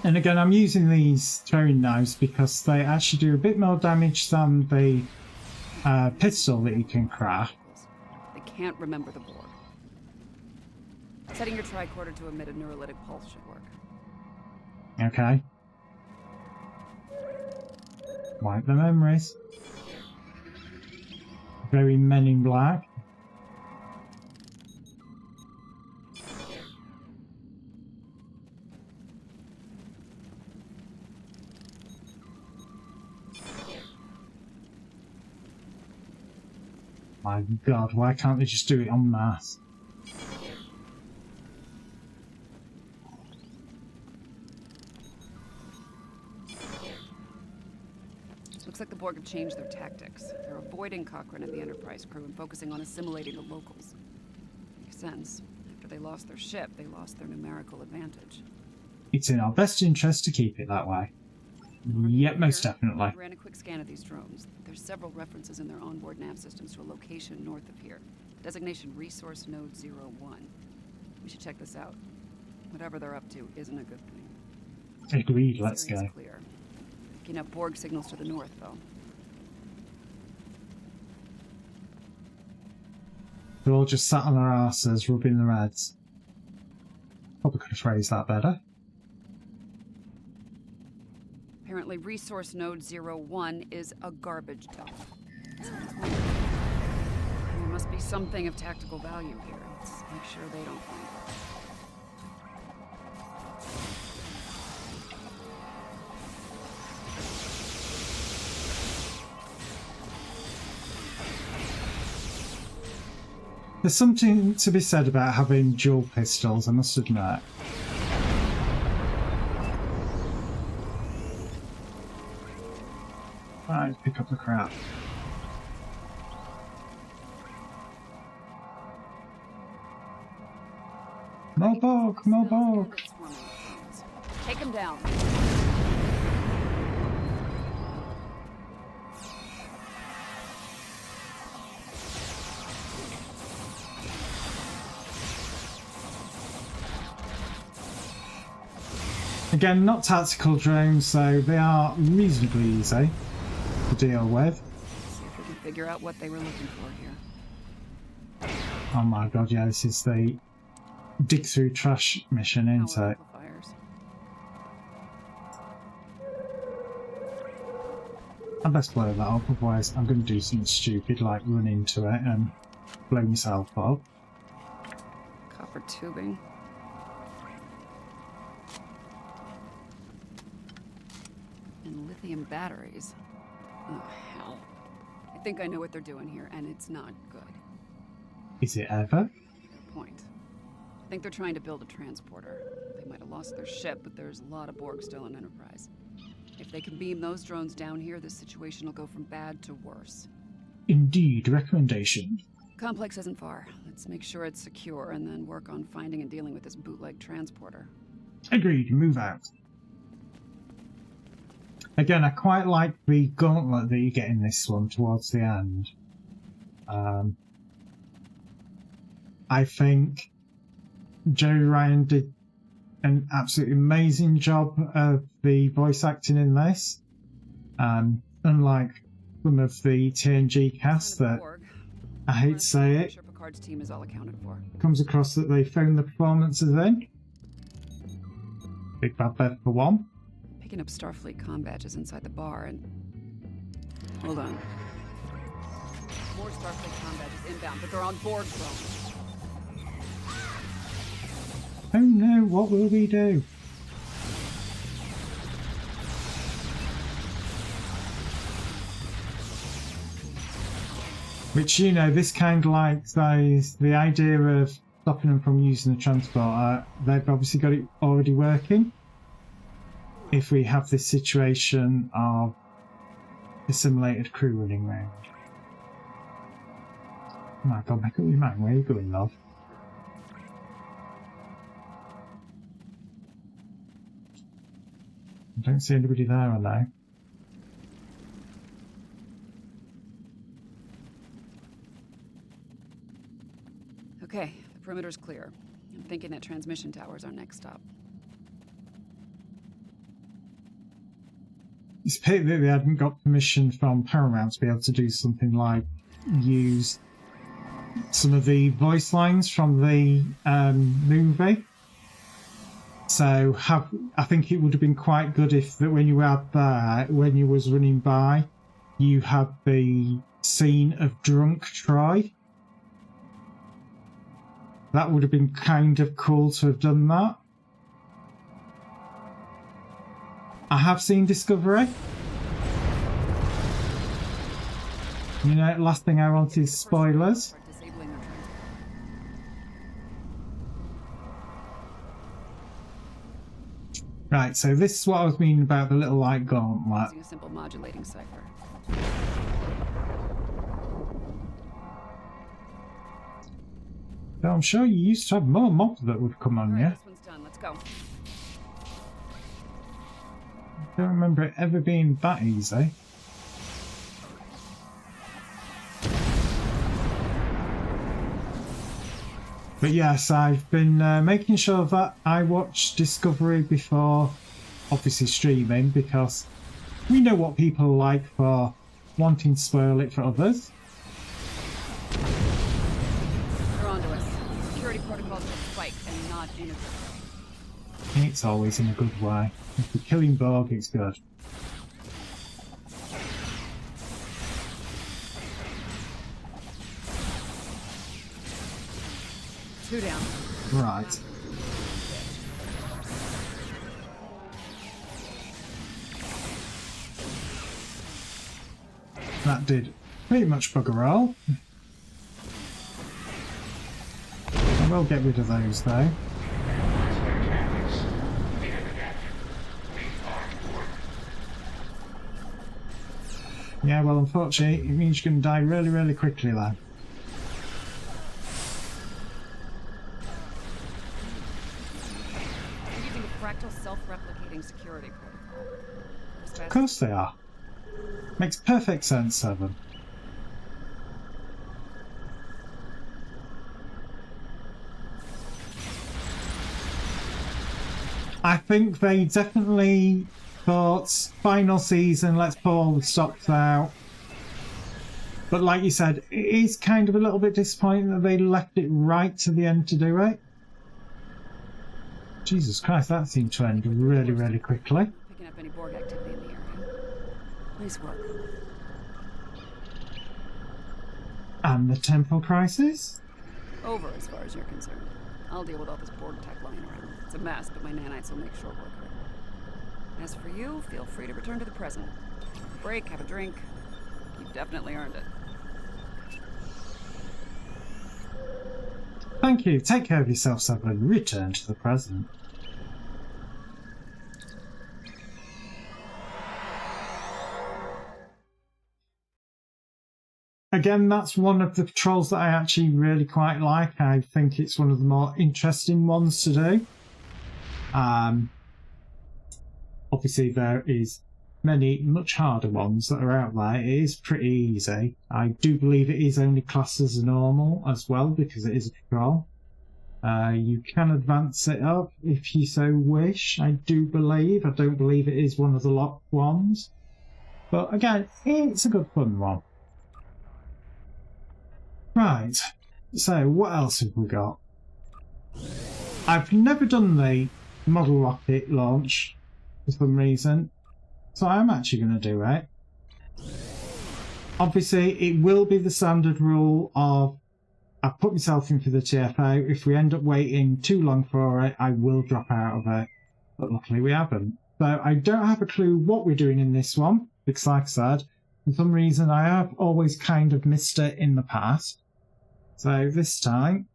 A: And again, I'm using these throwing knives because they actually do a bit more damage than the pistol that you can craft.
E: They can't remember the Borg. Setting your tricorder to emit a neurolytic pulse should work.
A: Okay. Wipe the memories. Very Men in Black. My God, why can't they just do it en masse?
E: Looks like the Borg have changed their tactics. They're avoiding Cochrane and the Enterprise crew and focusing on assimilating the locals. Makes sense. After they lost their ship, they lost their numerical advantage.
A: It's in our best interest to keep it that way. Yep, most definitely.
E: I ran a quick scan of these drones. There's several references in their onboard nav systems to a location north of here. Designation Resource Node 01. We should check this out. Whatever they're up to isn't a good thing.
A: Agreed, let's
E: This area's
A: go.
E: clear. Picking up Borg signals to the north, though.
A: They're all just sat on their asses, rubbing their heads. Probably could have phrased that better.
E: Apparently, Resource Node 01 is a garbage dump. There must be something of tactical value here. Let's make sure they don't find it.
A: There's something to be said about having dual pistols, I must admit. Right, pick up the crap. More Borg, more Borg.
E: Take him down.
A: Again, not tactical drones, so they are reasonably easy to deal with.
E: See if we can figure out what they were looking for here.
A: Oh my God, yeah, this is the dig through trash mission, isn't
E: Power
A: it?
E: amplifiers.
A: I best blow that up, otherwise I'm going to do something stupid like run into it and blow myself up.
E: Copper tubing. And lithium batteries. Oh, hell. I think I know what they're doing here, and it's not good.
A: Is it ever?
E: Good point. I think they're trying to build a transporter. They might have lost their ship, but there's a lot of Borg still in Enterprise. If they can beam those drones down here, this situation will go from bad to worse.
A: Indeed, recommendation.
E: Complex isn't far. Let's make sure it's secure, and then work on finding and dealing with this bootleg transporter.
A: Agreed, move out. Again, I quite like the gauntlet that you get in this one towards the end. I think Jerry Ryan did an absolutely amazing job of the voice acting in this. Unlike some of the TNG cast that, I hate to say it,
E: Picard's team is all accounted for.
A: comes across that they phone the performances in. Big Bad Bev for one.
E: Picking up Starfleet comm badges inside the bar and... Hold on. More Starfleet comm badges inbound, but they're on board drones.
A: Oh no, what will we do? Which, you know, this kind of like the idea of stopping them from using the transporter, they've obviously got it already working. If we have this situation of assimilated crew running around. Oh my god, make up your mind, where are you going, love? I don't see anybody there, are there?
E: Okay, the perimeter's clear. I'm thinking that transmission tower's our next stop.
A: It's a pity that they hadn't got permission from Paramount to be able to do something like use some of the voice lines from the movie. So I think it would have been quite good if that when you were out there, when you was running by, you had the scene of drunk Troy. That would have been kind of cool to have done that. I have seen Discovery. You know, last thing I want is spoilers. Right, so this is what I was meaning about the little light gauntlet.
E: Using a simple modulating cipher.
A: So I'm sure you used to have more mobs that would come on you.
E: This one's done. Let's go.
A: I don't remember it ever being that easy. But yes, I've been making sure that I watch Discovery before, obviously, streaming, because we know what people are like for wanting to spoil it for others.
E: They're onto us. Security protocols are spiked and not integrated.
A: It's always in a good way. If we're killing Borg, it's good.
E: Two down.
A: Right. That did pretty much bugger all. I will get rid of those though. Yeah, well, unfortunately, it means you're going to die really, really quickly there.
E: They're using a fractal self-replicating security protocol.
A: Of course they are. Makes perfect sense, Seven. I think they definitely thought, final season, let's pull all the stops out. But like you said, it is kind of a little bit disappointing that they left it right to the end to do it. Jesus Christ, that seemed to end really, really quickly.
E: Picking up any Borg activity in the area. Nice work.
A: And the temporal crisis?
E: Over as far as you're concerned. I'll deal with all this Borg tech lying around. It's a mess, but my nanites will make short work of it. As for you, feel free to return to the present. Have a break, have a drink. You've definitely earned it.
A: Thank you. Take care of yourself, Seven. Return to the present. Again, that's one of the patrols that I actually really quite like. I think it's one of the more interesting ones to do. Obviously, there is many much harder ones that are out there. It is pretty easy. I do believe it is only classed as a normal as well, because it is a patrol. You can advance it up if you so wish, I do believe. I don't believe it is one of the locked ones. But again, it's a good fun one. Right, so what else have we got? I've never done the model rocket launch for some reason, so I'm actually going to do it. Obviously, it will be the standard rule of I've put myself in for the TFO. If we end up waiting too long for it, I will drop out of it. But luckily we haven't. So I don't have a clue what we're doing in this one, because like I said, for some reason I have always kind of missed it in the past. So this time,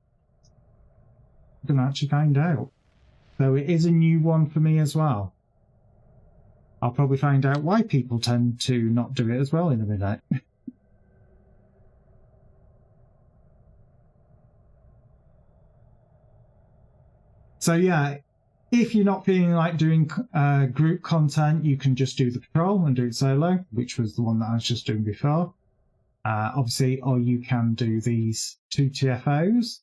A: I'm going to actually find out. So it is a new one for me as well. I'll probably find out why people tend to not do it as well in a minute. So yeah, if you're not feeling like doing group content, you can just do the patrol and do it solo, which was the one that I was just doing before. Obviously, or you can do these 2 TFOs.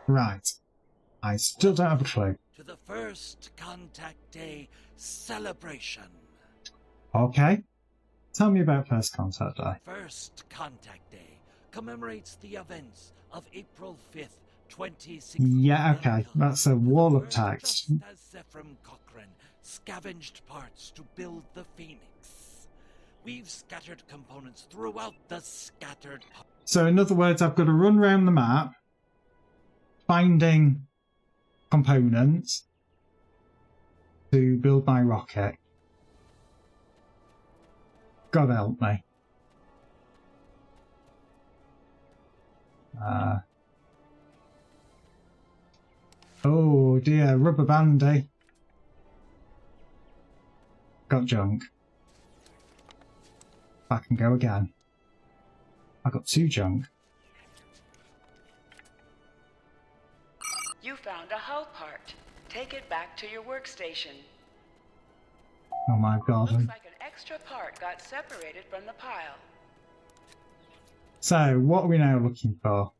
A: Right. I still don't have a clue.
G: To the first Contact Day celebration.
A: Okay. Tell me about First Contact Day.
G: First Contact Day commemorates the events of April 5th, 2016.
A: Yeah, okay. That's a wall of text.
G: Just as Zephram Cochrane scavenged parts to build the Phoenix, we've scattered components throughout the scattered...
A: So in other words, I've got to run around the map, finding components to build my rocket. God help me. Oh dear, rubber bandy. Got junk. Back and go again. I got 2 junk.
D: You found a hull part. Take it back to your workstation.
A: Oh my god.
D: Looks like an extra part got separated from the pile.
A: So, what are we now looking for?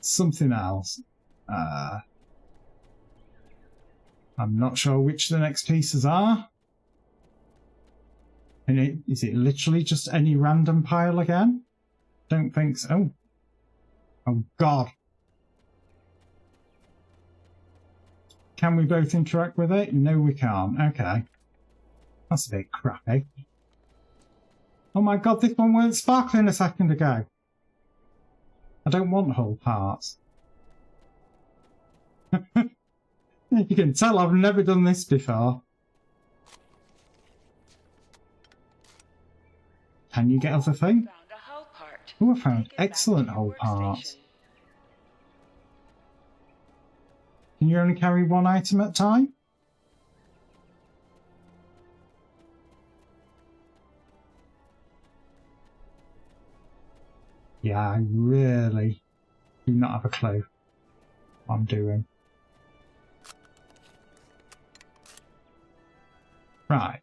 A: Something else. I'm not sure which the next pieces are. And is it literally just any random pile again? Don't think so. Oh god. Can we both interact with it? No, we can't. Okay. That's a bit crappy. Oh my god, this one weren't sparkling a second ago. I don't want whole parts. You can tell I've never done this before. Can you get other thing?
D: Found a hull part.
A: Oh, I found
D: Take it back
A: excellent
D: to your
A: whole parts.
D: workstation.
A: Can you only carry 1 item at a time? Yeah, I really do not have a clue what I'm doing. Right.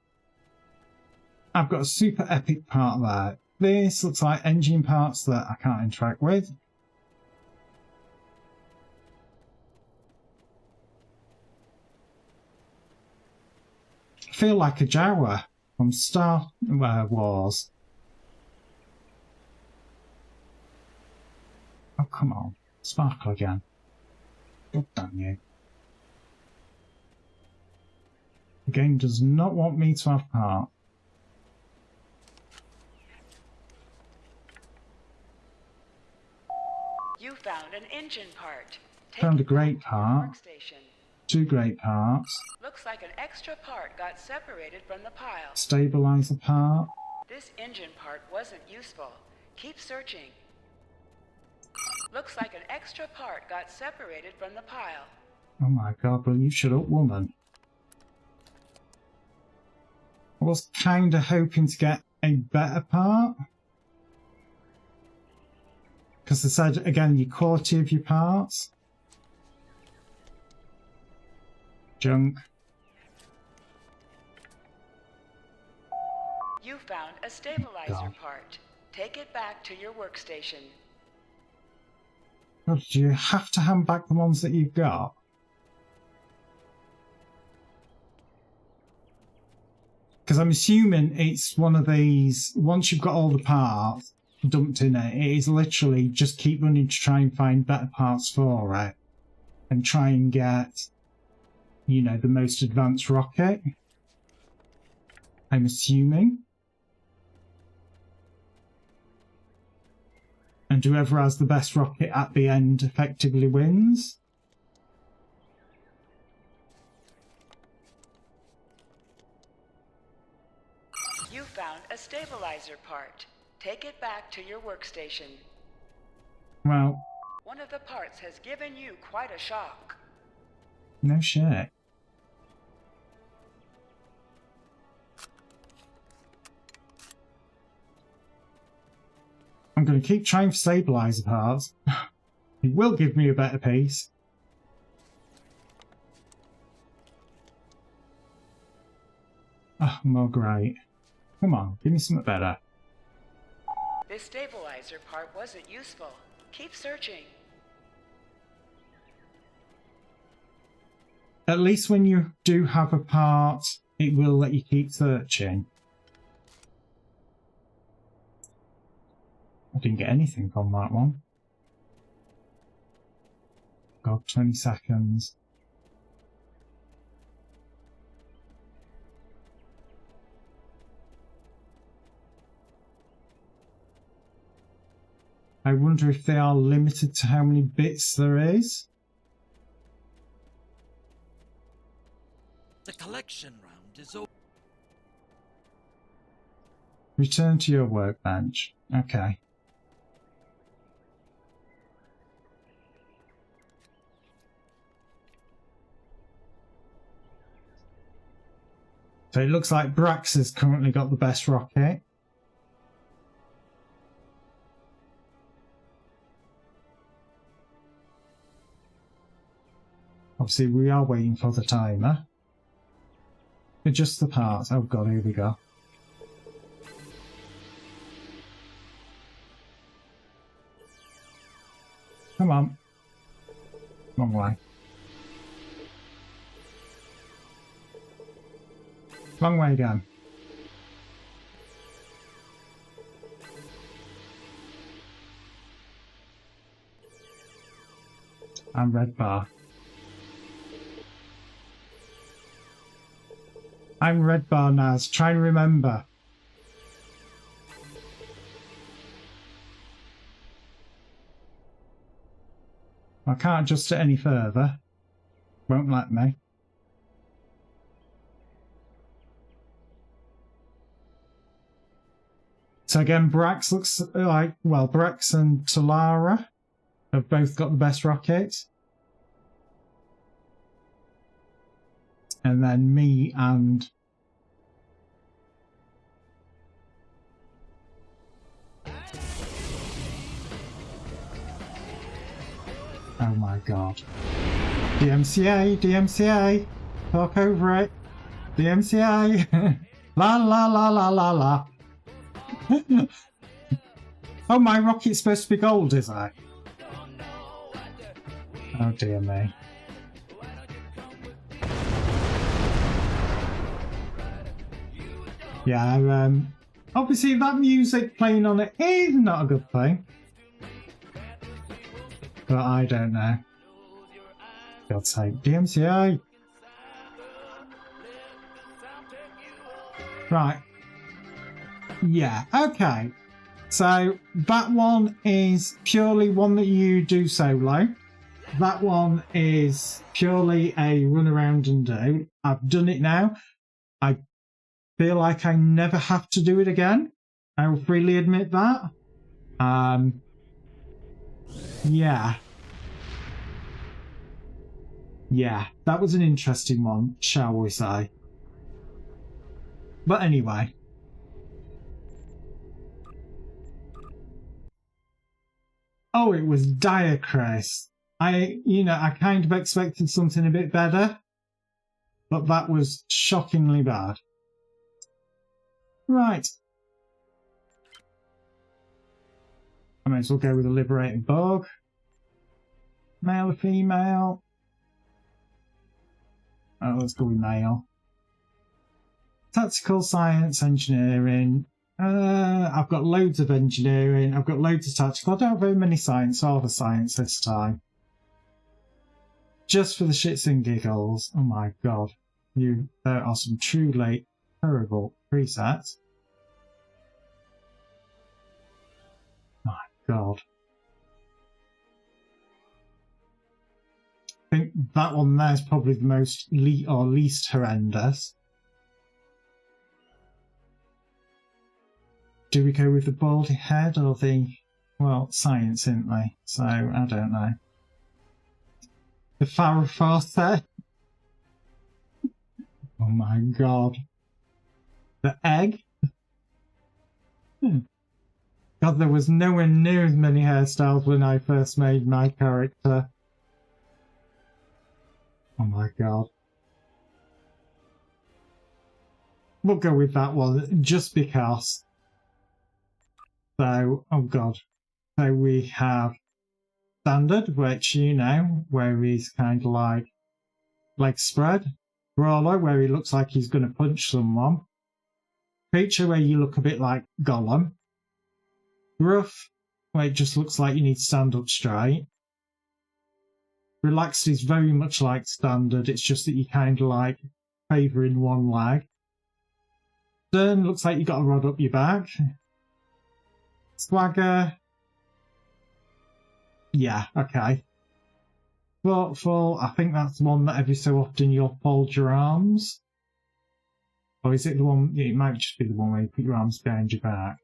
A: I've got a super epic part there. This looks like engine parts that I can't interact with. I feel like a Jawa from Star Wars. Oh, come on. Sparkle again. God damn you. The game does not want me to have part.
D: You found an engine part. Take
A: Found a
D: it
A: great
D: back to your
A: part.
D: workstation.
A: 2 great parts.
D: Looks like an extra part got separated from the pile.
A: Stabilizer part.
D: This engine part wasn't useful. Keep searching. Looks like an extra part got separated from the pile.
A: Oh my god, will you shut up, woman? I was kind of hoping to get a better part. Because they said, again, the quality of your parts. Junk.
D: You found a stabilizer part. Take it back to your workstation.
A: Oh, do you have to hand back the ones that you've got? Because I'm assuming it's one of these, once you've got all the parts dumped in it, it is literally just keep running to try and find better parts for it. And try and get, you know, the most advanced rocket. I'm assuming. And whoever has the best rocket at the end effectively wins.
D: You found a stabilizer part. Take it back to your workstation.
A: Well,
D: One of the parts has given you quite a shock.
A: no shit. I'm going to keep trying for stabilizer parts. It will give me a better piece. Oh, well, great. Come on, give me something better.
D: This stabilizer part wasn't useful. Keep searching.
A: At least when you do have a part, it will let you keep searching. I didn't get anything on that one. God, 20 seconds. I wonder if they are limited to how many bits there is.
G: The collection round is over.
A: Return to your workbench. Okay. So it looks like Brax has currently got the best rocket. Obviously, we are waiting for the timer. Adjust the parts. Oh god, here we go. Come on. Wrong way. Wrong way again. And red bar. I'm red bar, Naz. Try and remember. I can't adjust it any further. Won't let me. So again, Brax looks like, well, Brax and Talara have both got the best rockets. And then me and... Oh my god. DMCA, DMCA, talk over it. DMCA, la la la la la la. Oh, my rocket's supposed to be gold, is it? Oh dear me. Yeah, obviously that music playing on it is not a good thing. But I don't know. God's sake, DMCA! Right. Yeah, okay. So that one is purely one that you do solo. That one is purely a run around and do. I've done it now. I feel like I never have to do it again. I will freely admit that. Yeah. Yeah, that was an interesting one, shall we say. But anyway. Oh, it was dire, Chris. I kind of expected something a bit better. But that was shockingly bad. Right. I may as well go with a liberating bug. Male or female? Oh, let's go with male. Tactical science, engineering. I've got loads of engineering. I've got loads of tactical. I don't have very many science or the science this time. Just for the shits and giggles. Oh my god. There are some truly terrible presets. My god. I think that one there is probably the most least horrendous. Do we go with the baldy head or the, well, science, isn't they? So, I don't know. The Farrah Fawcett. Oh my god. The egg. God, there was nowhere near as many hairstyles when I first made my character. Oh my god. We'll go with that one, just because. So, oh god. So we have standard, which, you know, where he's kind of like leg spread. Brawler, where he looks like he's going to punch someone. Creature, where you look a bit like Gollum. Rough, where it just looks like you need to stand up straight. Relaxed is very much like standard, it's just that you kind of like favouring one leg. Stern looks like you got a rod up your back. Swagger. Yeah, okay. Thoughtful, I think that's one that every so often you'll fold your arms. Or is it the one, it might just be the one where you put your arms behind your back.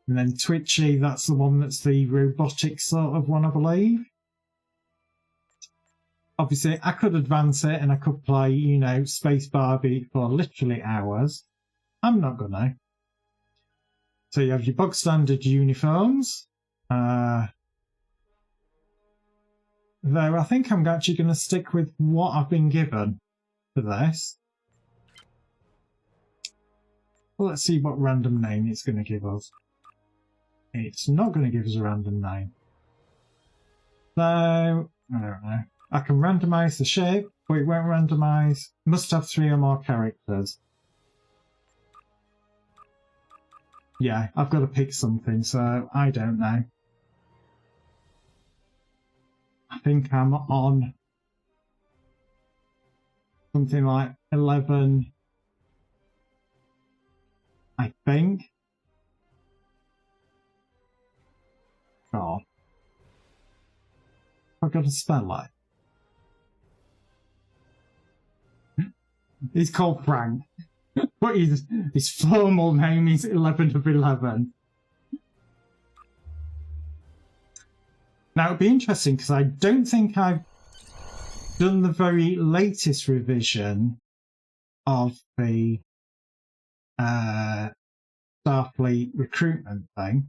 A: And then Twitchy, that's the one that's the robotic sort of one, I believe. Obviously, I could advance it and I could play, you know, Space Barbie for literally hours. I'm not gonna. So you have your bog standard uniforms. Though I think I'm actually going to stick with what I've been given for this. Well, let's see what random name it's going to give us. It's not going to give us a random name. So, I don't know. I can randomise the shape, but it won't randomise. Must have 3 or more characters. Yeah, I've got to pick something, so I don't know. I think I'm on something like 11, I think. God. I've got to spell it. He's called Frank. But his formal name is 11 of 11. Now it'd be interesting because I don't think I've done the very latest revision of the Starfleet recruitment thing.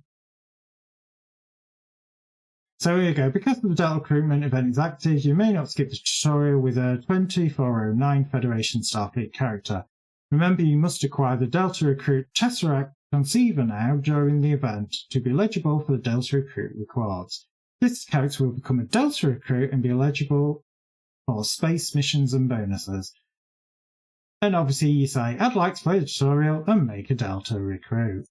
A: So here you go. Because the Delta recruitment event is active, you may not skip the tutorial with a 2409 Federation Starfleet character. Remember, you must acquire the Delta Recruit Tesseract Conceiver now during the event to be eligible for the Delta Recruit rewards. This character will become a Delta Recruit and be eligible for space missions and bonuses. And obviously you say, I'd like to play the tutorial and make a Delta Recruit.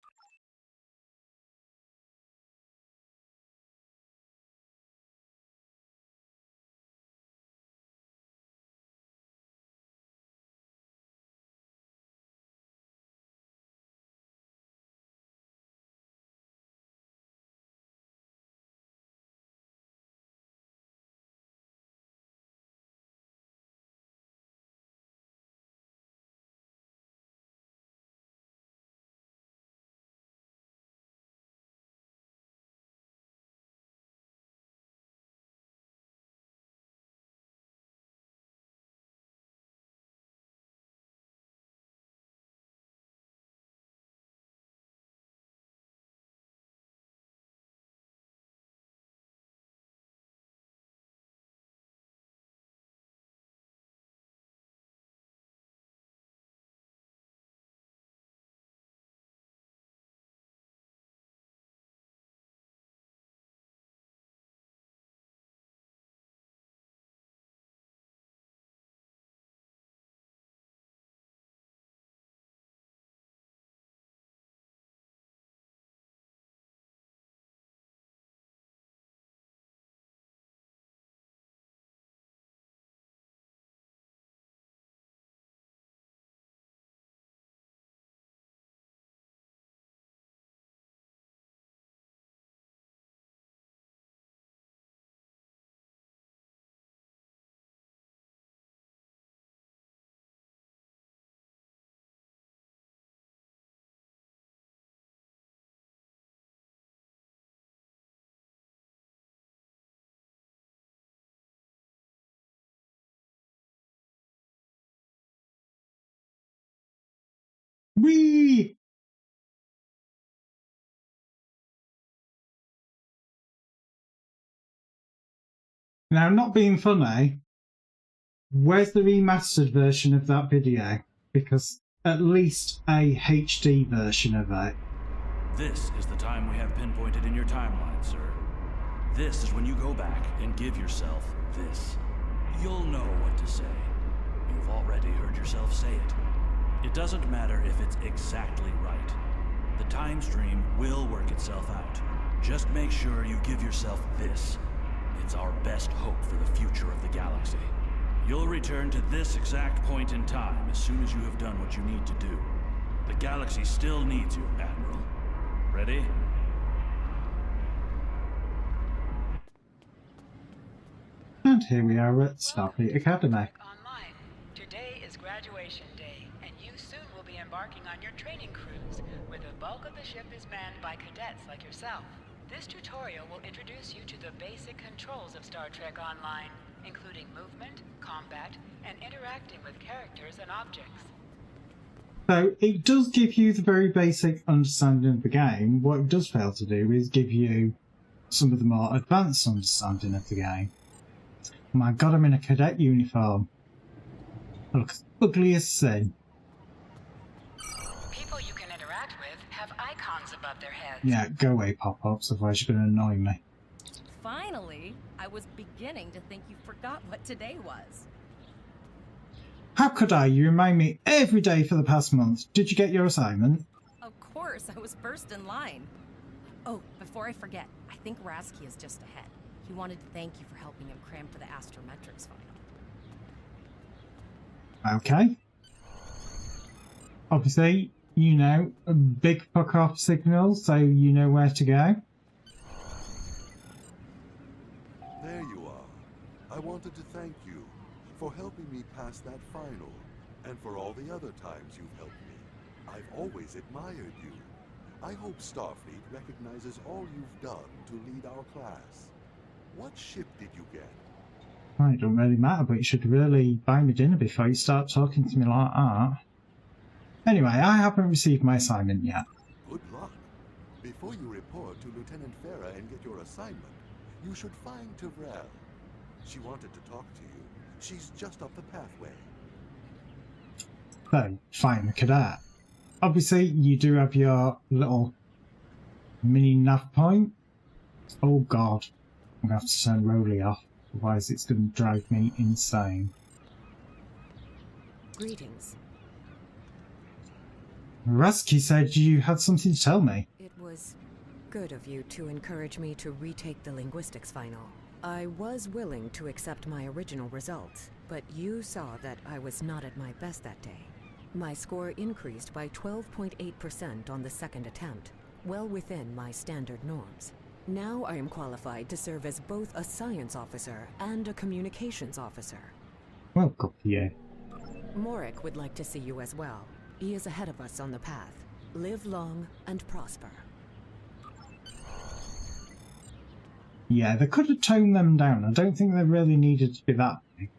A: Whee! Now, not being funny, where's the remastered version of that video? Because at least a HD version of it.
H: This is the time we have pinpointed in your timeline, sir. This is when you go back and give yourself this. You'll know what to say. You've already heard yourself say it. It doesn't matter if it's exactly right. The time stream will work itself out. Just make sure you give yourself this. It's our best hope for the future of the galaxy. You'll return to this exact point in time as soon as you have done what you need to do. The galaxy still needs you, Admiral. Ready?
A: And here we are at Starfleet Academy.
D: Online. Today is graduation day, and you soon will be embarking on your training cruise, where the bulk of the ship is manned by cadets like yourself. This tutorial will introduce you to the basic controls of Star Trek Online, including movement, combat, and interacting with characters and objects.
A: So it does give you the very basic understanding of the game. What it does fail to do is give you some of the more advanced understanding of the game. My god, I'm in a cadet uniform. I look ugly as sin.
D: People you can interact with have icons above their heads.
A: Yeah, go away, pop-ups, otherwise you're going to annoy me.
F: Finally, I was beginning to think you forgot what today was.
A: How could I? You remind me every day for the past month. Did you get your assignment?
F: Of course, I was first in line. Oh, before I forget, I think Rasky is just ahead. He wanted to thank you for helping him cram for the astrometrics final.
A: Okay. Obviously, you know, a big fuck-off signal, so you know where to go.
I: There you are. I wanted to thank you for helping me pass that final, and for all the other times you've helped me. I've always admired you. I hope Starfleet recognizes all you've done to lead our class. What ship did you get?
A: Well, it don't really matter, but you should really buy me dinner before you start talking to me like that. Anyway, I haven't received my assignment yet.
I: Good luck. Before you report to Lieutenant Farah and get your assignment, you should find Tyrell. She wanted to talk to you. She's just up the pathway.
A: So, find the cadet. Obviously, you do have your little mini nav point. Oh god. I'm going to have to turn Rolly off, otherwise it's going to drive me insane.
J: Greetings.
A: Rasky said you had something to tell me.
J: It was good of you to encourage me to retake the linguistics final. I was willing to accept my original results, but you saw that I was not at my best that day. My score increased by 12.8% on the second attempt, well within my standard norms. Now I am qualified to serve as both a science officer and a communications officer.
A: Well, good for you.
J: Morik would like to see you as well. He is ahead of us on the path. Live long and prosper.
A: Yeah, they could have toned them down. I don't think they really needed to be that big.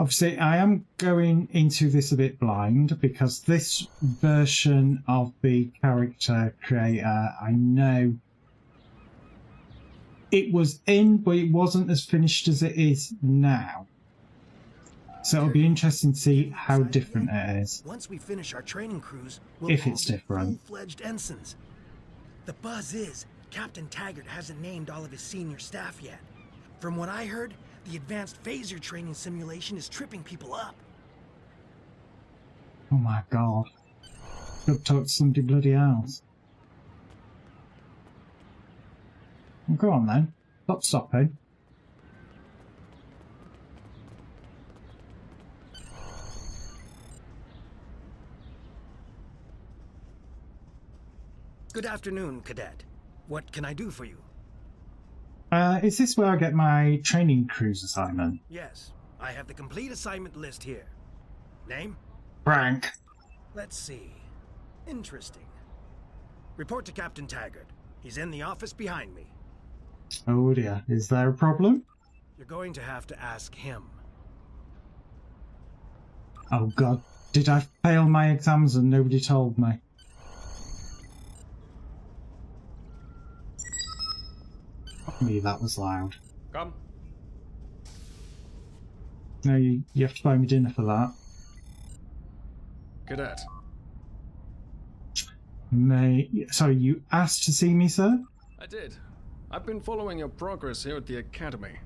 A: Obviously, I am going into this a bit blind because this version of the character creator, I know it was in, but it wasn't as finished as it is now. So it'll be interesting to see how different it is.
K: Once we finish our training cruise, we'll
A: if
K: all
A: it's
K: be
A: different.
K: full-fledged ensigns. The buzz is, Captain Taggart hasn't named all of his senior staff yet. From what I heard, the advanced phaser training simulation is tripping people up.
A: Oh my god. Gotta talk to somebody bloody else. Well, go on then. Stop stopping.
K: Good afternoon, Cadet. What can I do for you?
A: Is this where I get my training cruise assignment?
K: Yes, I have the complete assignment list here. Name?
A: Frank.
K: Let's see. Interesting. Report to Captain Taggart. He's in the office behind me.
A: Oh dear, is there a problem?
K: You're going to have to ask him.
A: Oh god, did I fail my exams and nobody told me? Fuck me, that was loud.
B: Come.
A: No, you have to buy me dinner for that.
B: Cadet.
A: Sorry, you asked to see me, sir?
B: I did. I've been following your progress here at the Academy,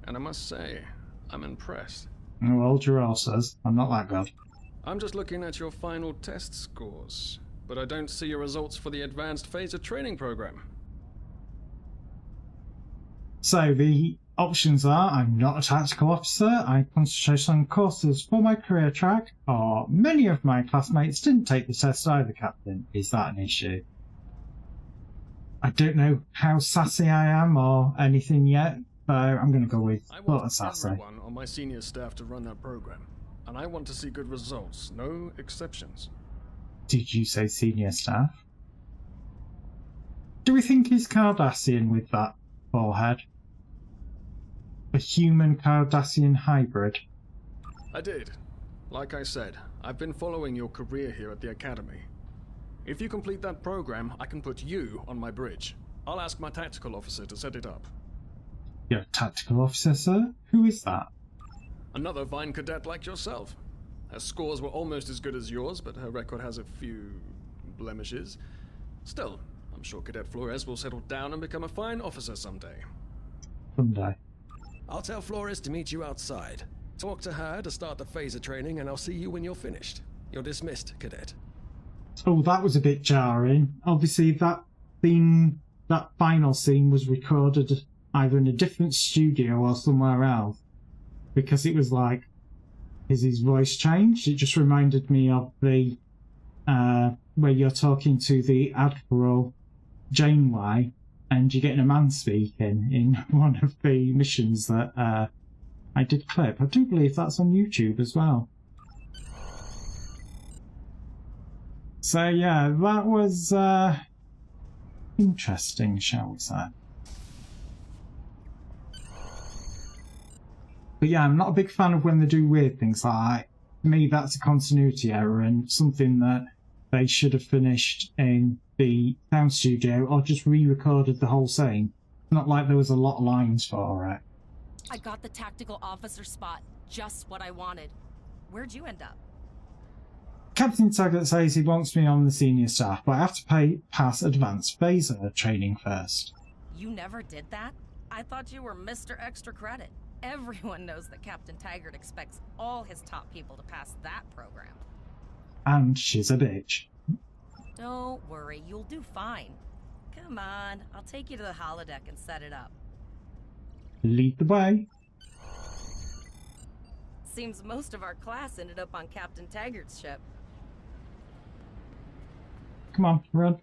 B: and I must say, I'm impressed.
A: Oh, hold your horses. I'm not that good.
B: I'm just looking at your final test scores, but I don't see your results for the Advanced Phaser Training Program.
A: So, the options are, I'm not a tactical officer, I concentrate on courses for my career track, or many of my classmates didn't take the test either, Captain. Is that an issue? I don't know how sassy I am or anything yet, so I'm going to go with sort of sassy.
B: I want everyone on my senior staff to run that program, and I want to see good results, no exceptions.
A: Did you say senior staff? Do we think he's Cardassian with that forehead? A human Cardassian hybrid?
B: I did. Like I said, I've been following your career here at the Academy. If you complete that program, I can put you on my bridge. I'll ask my tactical officer to set it up.
A: You're a tactical officer, sir? Who is that?
B: Another fine cadet like yourself. Her scores were almost as good as yours, but her record has a few blemishes. Still, I'm sure Cadet Flores will settle down and become a fine officer someday.
A: Someday.
L: I'll tell Flores to meet you outside. Talk to her to start the phaser training, and I'll see you when you're finished. You're dismissed, Cadet.
A: Oh, that was a bit jarring. Obviously, that final scene was recorded either in a different studio or somewhere else. Because it was like, is his voice changed? It just reminded me of the, where you're talking to the Admiral Janeway, and you're getting a man speaking in one of the missions that I did clip. I do believe that's on YouTube as well. So yeah, that was interesting, shall we say. But yeah, I'm not a big fan of when they do weird things like that. To me, that's a continuity error and something that they should have finished in the sound studio or just re-recorded the whole scene. Not like there was a lot of lines for it.
F: I got the tactical officer spot. Just what I wanted. Where'd you end up?
A: Captain Taggart says he wants me on the senior staff, but I have to pass advanced phaser training first.
F: You never did that? I thought you were Mr. Extra Credit. Everyone knows that Captain Taggart expects all his top people to pass that program.
A: And she's a bitch.
F: Don't worry, you'll do fine. Come on, I'll take you to the holodeck and set it up.
A: Lead the way.
F: Seems most of our class ended up on Captain Taggart's ship.
A: Come on, run.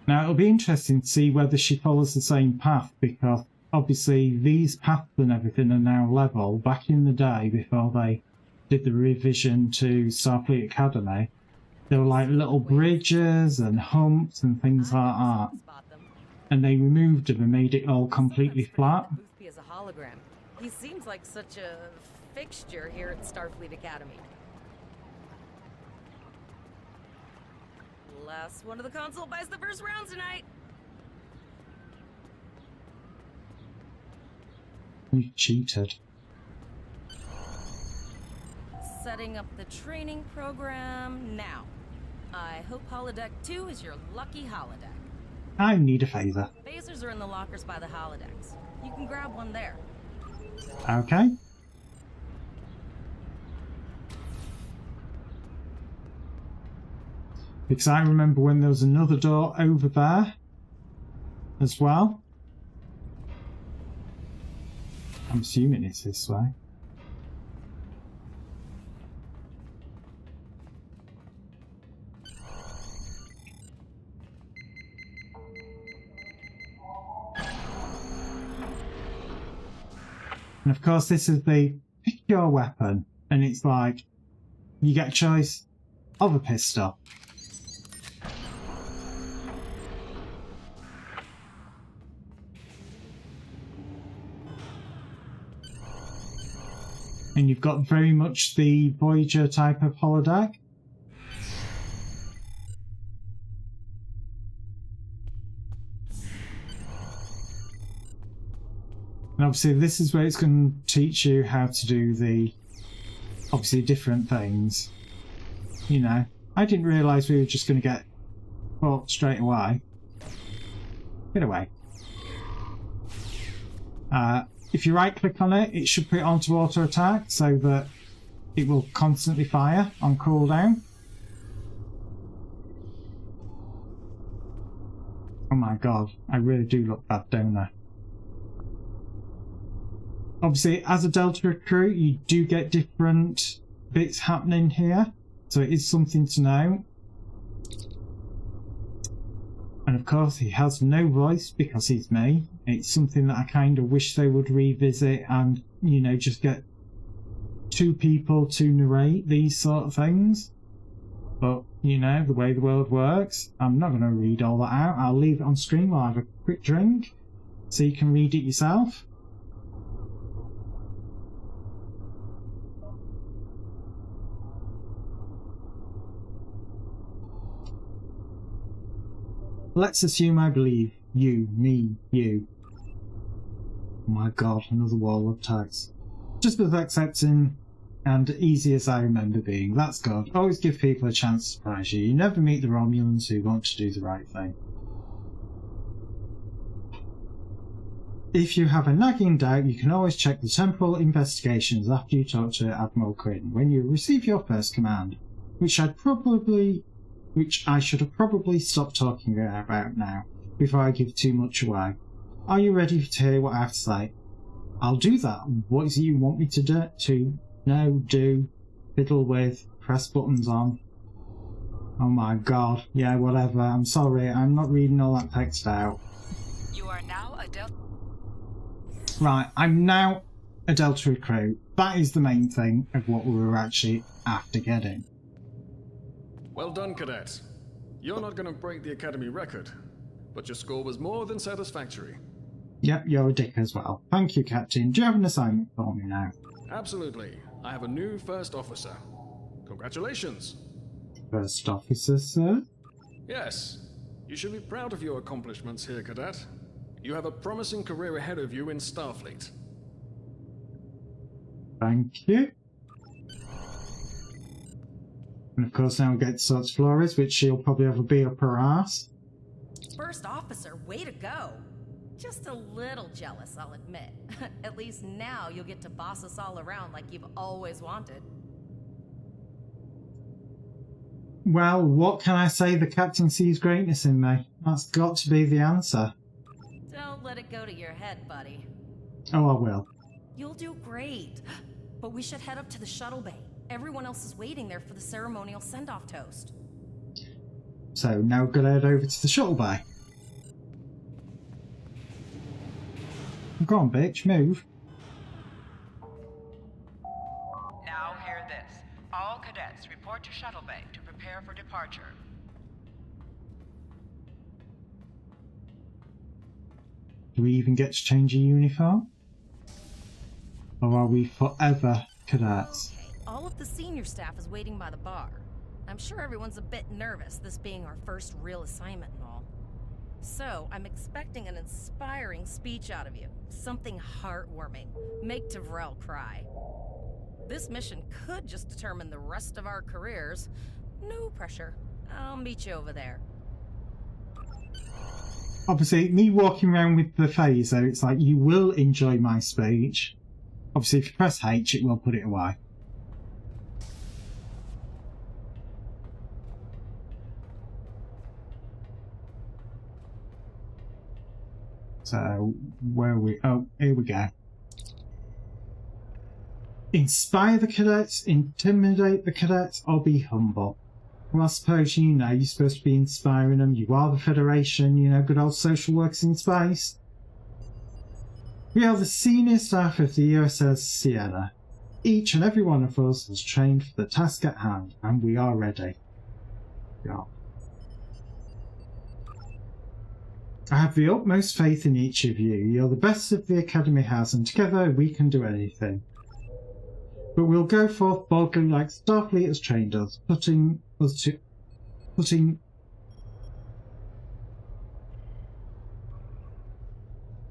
A: Now, it'll be interesting to see whether she follows the same path, because obviously these paths and everything are now level. Back in the day, before they did the revision to Starfleet Academy, there were like little bridges and humps and things like that. And they removed them and made it all completely flat.
F: Boothby is a hologram. He seems like such a fixture here at Starfleet Academy. Last one of the console buys the first round tonight.
A: You cheated.
F: Setting up the training program now. I hope Holodeck 2 is your lucky holodeck.
A: I need a phaser.
F: Phasers are in the lockers by the holodecks. You can grab one there.
A: Okay. Because I remember when there was another door over there as well. I'm assuming it's this way. And of course this is the pick your weapon, and it's like you get a choice of a pistol. And you've got very much the Voyager type of holodeck. And obviously this is where it's going to teach you how to do the, obviously, different things. You know, I didn't realise we were just going to get caught straight away. Get away. If you right click on it, it should put it onto auto attack so that it will constantly fire on cooldown. Oh my god, I really do look bad, don't I? Obviously, as a Delta recruit, you do get different bits happening here, so it is something to know. And of course, he has no voice because he's me. It's something that I kind of wish they would revisit and, you know, just get two people to narrate these sort of things. But, you know, the way the world works, I'm not going to read all that out. I'll leave it on screen while I have a quick drink so you can read it yourself. Let's assume I believe you, me, you. Oh my god, another wall of tags. Just as accepting and easy as I remember being. That's good. Always give people a chance to surprise you. You never meet the Romulans who want to do the right thing. If you have a nagging doubt, you can always check the temporal investigations after you talk to Admiral Quinn when you receive your first command, which I should have probably stopped talking about now, before I give too much away. Are you ready to hear what I have to say? I'll do that. What is it you want me to do? Do, fiddle with, press buttons on? Oh my god. Yeah, whatever. I'm sorry, I'm not reading all that text out.
D: You are now a Delta.
A: Right, I'm now a Delta recruit. That is the main thing of what we were actually after getting.
B: Well done, Cadet. You're not going to break the Academy record, but your score was more than satisfactory.
A: Yep, you're a dick as well. Thank you, Captain. Do you have an assignment for me now?
B: Absolutely. I have a new first officer. Congratulations.
A: First officer, sir?
B: Yes. You should be proud of your accomplishments here, Cadet. You have a promising career ahead of you in Starfleet.
A: Thank you. And of course now we get to Sots Flores, which she'll probably have a bee up her ass.
F: First officer, way to go. Just a little jealous, I'll admit. At least now you'll get to boss us all around like you've always wanted.
A: Well, what can I say? The captain sees greatness in me. That's got to be the answer.
F: Don't let it go to your head, buddy.
A: Oh, I will.
F: You'll do great. But we should head up to the shuttle bay. Everyone else is waiting there for the ceremonial send-off toast.
A: So now we're going to head over to the shuttle bay. Go on, bitch, move.
D: Now hear this. All cadets report to shuttle bay to prepare for departure.
A: Do we even get to change a uniform? Or are we forever cadets?
F: Okay. All of the senior staff is waiting by the bar. I'm sure everyone's a bit nervous, this being our first real assignment and all. So, I'm expecting an inspiring speech out of you. Something heartwarming. Make Devrel cry. This mission could just determine the rest of our careers. No pressure. I'll meet you over there.
A: Obviously, me walking around with the phaser, it's like, you will enjoy my speech. Obviously, if you press H, it will put it away. So, where are we? Oh, here we go. Inspire the cadets, intimidate the cadets, or be humble. Well, I suppose, you know, you're supposed to be inspiring them. You are the Federation, you know, good old social works in space. We are the senior staff of the USS Sienna. Each and every one of us has trained for the task at hand, and we are ready. Yeah. I have the utmost faith in each of you. You're the best that the Academy has, and together we can do anything. But we'll go forth boldly like Starfleet has trained us, putting.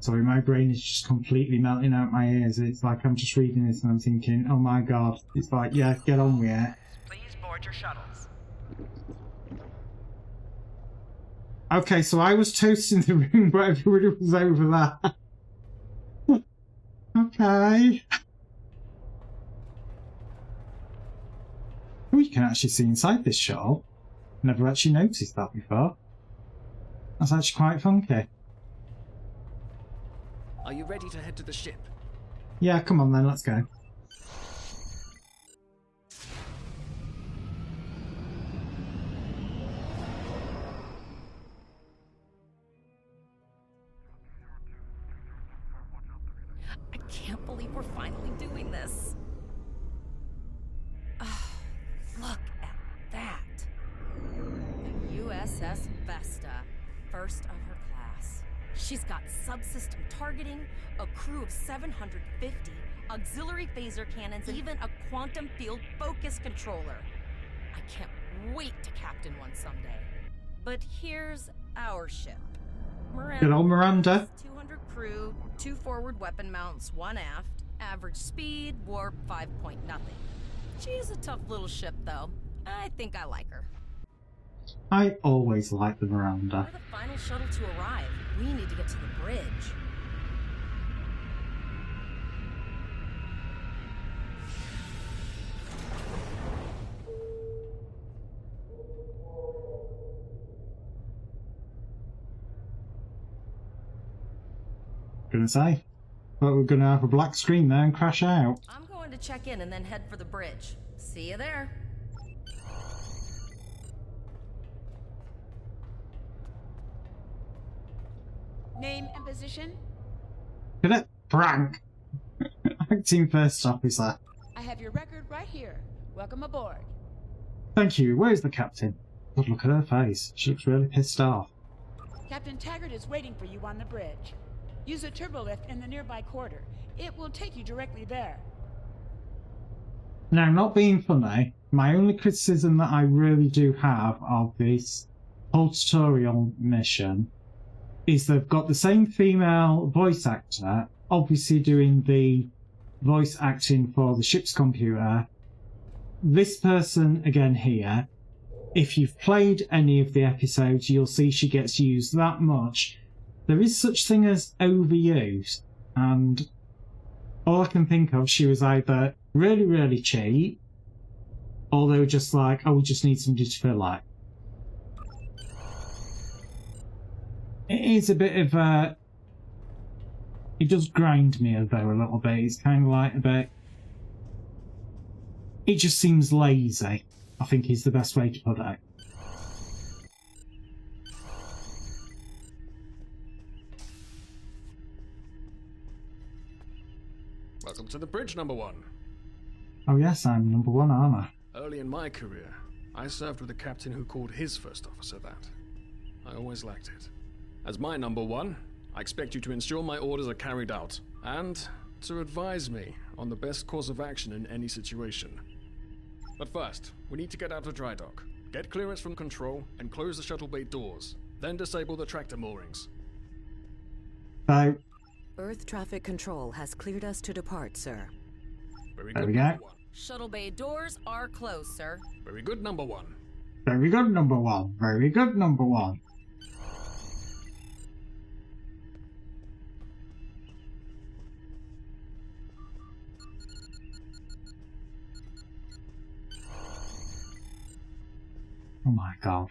A: Sorry, my brain is just completely melting out my ears. It's like I'm just reading this and I'm thinking, oh my god. It's like, yeah, get on with it.
D: Please board your shuttles.
A: Okay, so I was toasting the room, but everybody was over there. Okay. Oh, you can actually see inside this shuttle. Never actually noticed that before. That's actually quite funky.
B: Are you ready to head to the ship?
A: Yeah, come on then, let's go.
F: I can't believe we're finally doing this. Oh, look at that. The USS Vesta, first of her class. She's got subsystem targeting, a crew of 750, auxiliary phaser cannons, and even a quantum field focus controller. I can't wait to captain one someday. But here's our ship. Miranda.
A: Good old Miranda.
F: 200 crew, 2 forward weapon mounts, 1 aft, average speed, warp 5.0. She's a tough little ship, though. I think I like her.
A: I always like the Miranda.
F: We're the final shuttle to arrive. We need to get to the bridge.
A: Gonna say, but we're gonna have a black screen there and crash out.
F: I'm going to check in and then head for the bridge. See you there.
M: Name and position?
A: Cadet Frank, acting first officer.
M: I have your record right here. Welcome aboard.
A: Thank you. Where's the captain? God, look at her face. She looks really pissed off.
M: Captain Taggart is waiting for you on the bridge. Use a turbolift in the nearby quarter. It will take you directly there.
A: Now, not being funny, my only criticism that I really do have of this whole tutorial mission is they've got the same female voice actor, obviously doing the voice acting for the ship's computer. This person, again here, if you've played any of the episodes, you'll see she gets used that much. There is such thing as overuse, and all I can think of, she was either really, really cheap, or they were just like, oh, we just need somebody to fill it. It is a bit of a... It does grind me though a little bit. It's kind of like a bit... It just seems lazy, I think is the best way to put it.
B: Welcome to the bridge, number 1.
A: Oh yes, I'm number 1, aren't I?
B: Early in my career, I served with a captain who called his first officer that. I always liked it. As my number 1, I expect you to ensure my orders are carried out, and to advise me on the best course of action in any situation. But first, we need to get out of dry dock, get clearance from control, and close the shuttle bay doors, then disable the tractor moorings.
A: So,
J: Earth traffic control has cleared us to depart, sir.
B: Very
A: there
B: good,
A: we go.
B: number 1.
F: Shuttle bay doors are closed, sir.
B: Very good, number 1.
A: Very good, number 1. Very good, number 1. Oh my god.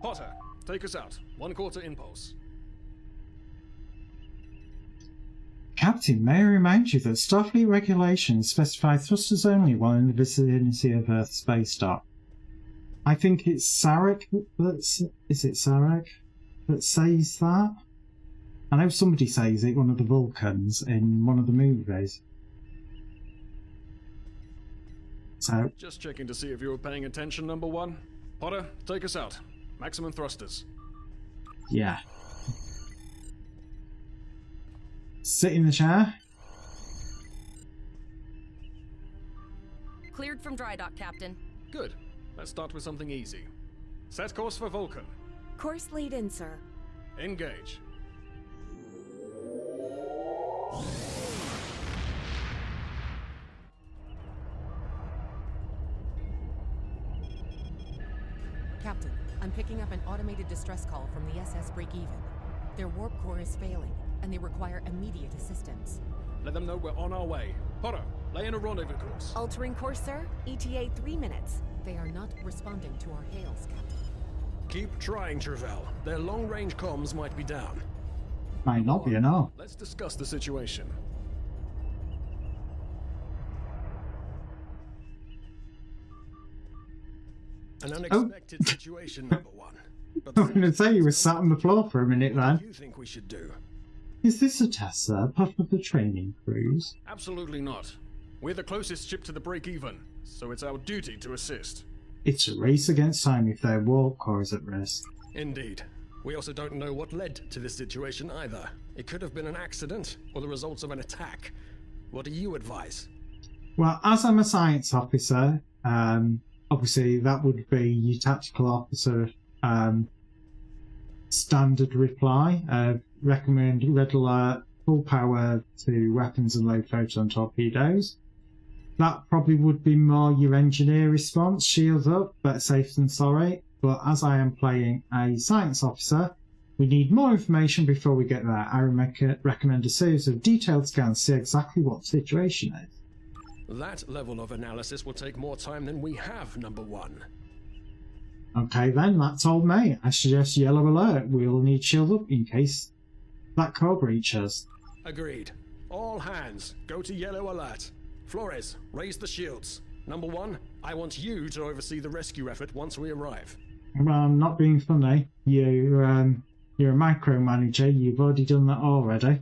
B: Potter, take us out. 1/4 impulse.
A: Captain, may I remind you that Starfleet regulations specify thrusters only while in the vicinity of Earth's space dock. I think it's Sarek that's... Is it Sarek that says that? I know somebody says it, one of the Vulcans, in one of the movies. So...
B: Just checking to see if you were paying attention, number 1. Potter, take us out. Maximum thrusters.
A: yeah. Sit in the chair.
F: Cleared from dry dock, Captain.
B: Good. Let's start with something easy. Set course for Vulcan.
J: Course lead in, sir.
B: Engage.
J: Captain, I'm picking up an automated distress call from the SS Break-Even. Their warp core is failing, and they require immediate assistance.
B: Let them know we're on our way. Potter, lay in a rendezvous course.
J: Altering course, sir. ETA 3 minutes. They are not responding to our hails, Captain.
L: Keep trying, Travell. Their long-range comms might be down.
A: Might not be enough.
B: Let's discuss the situation.
L: An unexpected situation, number one. But
A: I was going to say you were sat on the floor for a minute
L: what
A: then.
L: do you think we should do?
A: Is this a test, sir? Part of the training cruise?
B: Absolutely not. We're the closest ship to the break-even, so it's our duty to assist.
A: It's a race against time if their warp core is at risk.
L: Indeed. We also don't know what led to this situation either. It could have been an accident or the results of an attack. What do you advise?
A: Well, as I'm a science officer, obviously that would be your tactical officer standard reply. Recommend red alert, full power to weapons and low photon torpedoes. That probably would be more your engineer response, shields up, better safe than sorry. But as I am playing a science officer, we need more information before we get there. I recommend a series of detailed scans to see exactly what the situation is.
L: That level of analysis will take more time than we have, number one.
A: Okay then, that's all me. I suggest yellow alert. We'll need shield up in case that core breaches.
L: Agreed. All hands, go to yellow alert. Flores, raise the shields. Number one, I want you to oversee the rescue effort once we arrive.
A: Well, I'm not being funny. You're a micromanager. You've already done that already.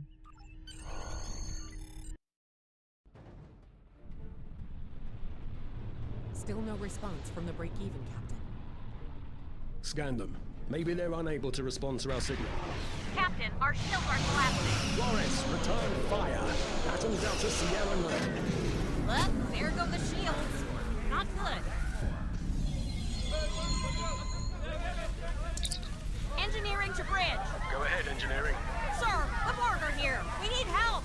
J: Still no response from the Break-Even, Captain.
L: Scan them. Maybe they're unable to respond to our signal.
N: Captain, our shields are collapsing.
L: Flores, return fire. Atom Delta Sierra 9.
N: Look, there go the shields. Not good. Engineering to bridge.
L: Go ahead, engineering.
N: Sir, the Borg are here. We need help.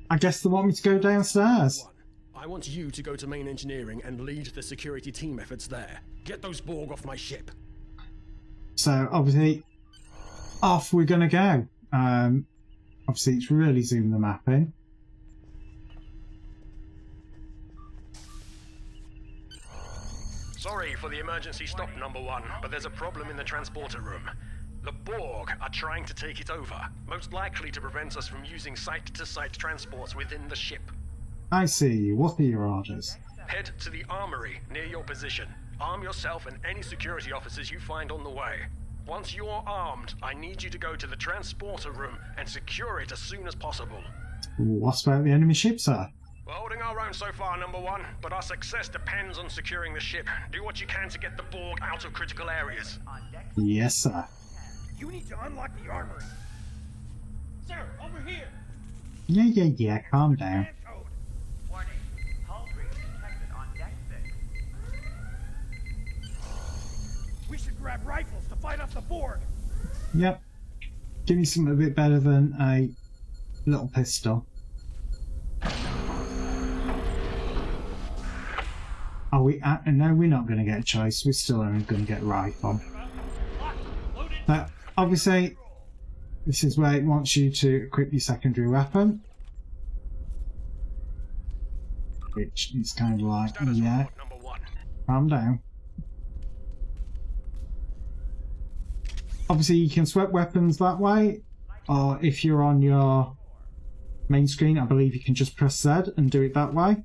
A: I guess they want me to go downstairs.
L: I want you to go to main engineering and lead the security team efforts there. Get those Borg off my ship.
A: So obviously, off we're gonna go. Obviously, it's really zoomed the map in.
L: Sorry for the emergency stop, number one, but there's a problem in the transporter room. The Borg are trying to take it over, most likely to prevent us from using site-to-site transports within the ship.
A: I see. What are your orders?
L: Head to the armory near your position. Arm yourself and any security officers you find on the way. Once you're armed, I need you to go to the transporter room and secure it as soon as possible.
A: What about the enemy ship, sir?
L: We're holding our own so far, number one, but our success depends on securing the ship. Do what you can to get the Borg out of critical areas.
A: Yes, sir.
K: You need to unlock the armory. Sir, over here.
A: Yeah, calm down.
O: Warning. Hull breach detected on deck 6.
K: We should grab rifles to fight off the Borg.
A: Yep. Give me something a bit better than a little pistol. Are we? No, we're not going to get a choice. We're still only going to get rifle. But obviously, this is where it wants you to equip your secondary weapon, which is kind of like, yeah, calm down. Obviously, you can swap weapons that way, or if you're on your main screen, I believe you can just press Z and do it that way.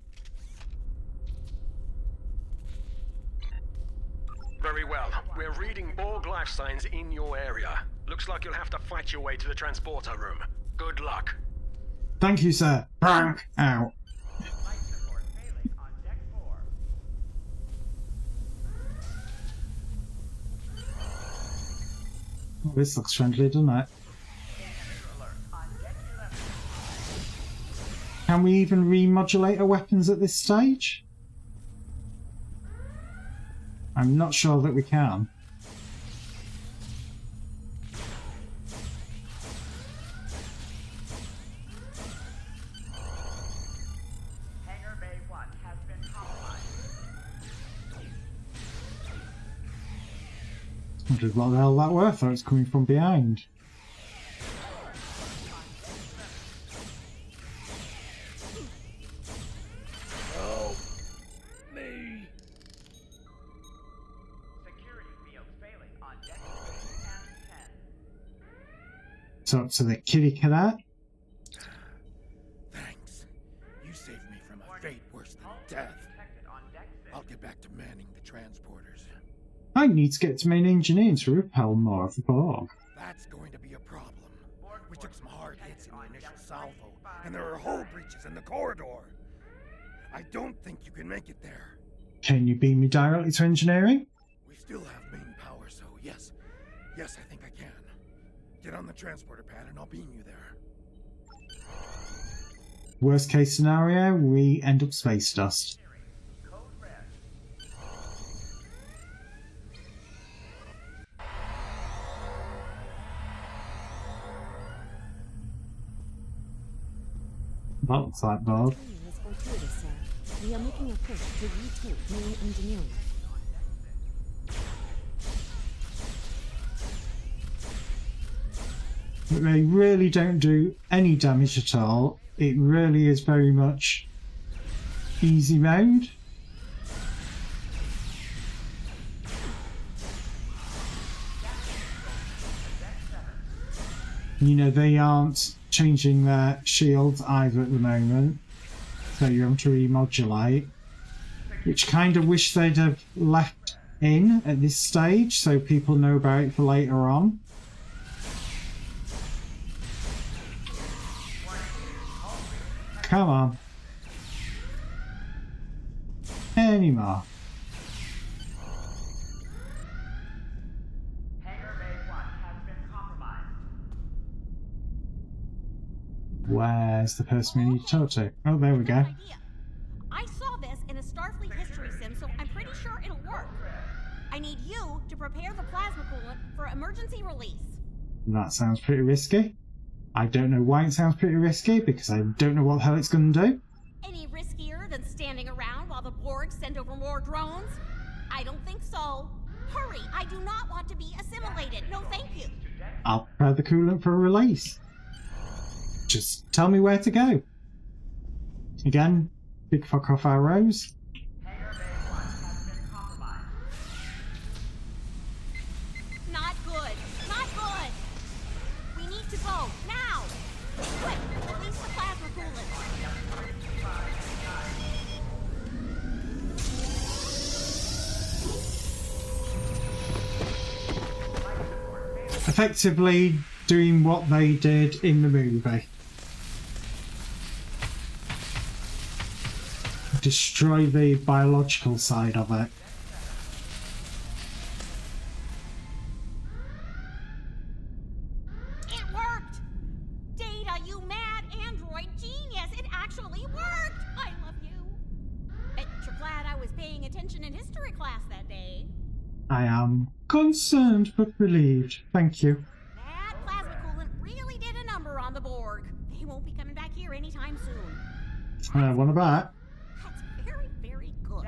L: Very well. We're reading Borg life signs in your area. Looks like you'll have to fight your way to the transporter room. Good luck.
A: Thank you, sir. Brank out. Oh, this looks friendly, doesn't it? we even remodulate our weapons at this stage? I'm not sure that we can.
O: Hangar Bay 1 has been compromised.
A: I wondered what the hell that were. I thought it was coming from behind. So up to the kitty cadet.
P: Thanks. You saved me from a fate worse than death. I'll get back to manning the transporters.
A: I need to get to main engineering to repel more of the Borg.
P: That's going to be a problem. We took some hard hits in the initial salvo, and there are hull breaches in the corridor. I don't think you can make it there.
A: Can you beam me directly to engineering?
P: We still have main power, so yes. Yes, I think I can. Get on the transporter pad and I'll beam you there.
A: Worst case scenario, we end up space dust. That looks like Bob.
J: We are making a push to retake main engineering.
A: They really don't do any damage at all. It really is very much easy mode. You know, they aren't changing their shields either at the moment, so you're able to remodulate, which kind of wish they'd have left in at this stage so people know about it for later on. Come on. Any more.
O: Hangar Bay 1 has been compromised.
A: Where's the person we need to talk to? Oh, there we go.
N: I saw this in a Starfleet history sim, so I'm pretty sure it'll work. I need you to prepare the plasma coolant for emergency release.
A: That sounds pretty risky. I don't know why it sounds pretty risky, because I don't know what the hell it's going to do.
N: Any riskier than standing around while the Borg send over more drones? I don't think so. Hurry, I do not want to be assimilated. No, thank you.
A: I'll prepare the coolant for a release. Just tell me where to go. Again, big fuck off arrows.
O: Hangar Bay 1 has been compromised.
N: Not good. Not good. We need to go now. Quick, release the plasma coolant.
A: Effectively doing what they did in the movie. Destroy the biological side of it.
N: It worked! Data, you mad android genius! It actually worked! I love you. Bet you're glad I was paying attention in history class that day.
A: I am concerned but relieved. Thank you.
N: That plasma coolant really did a number on the Borg. They won't be coming back here anytime soon.
A: What about?
N: That's very, very good.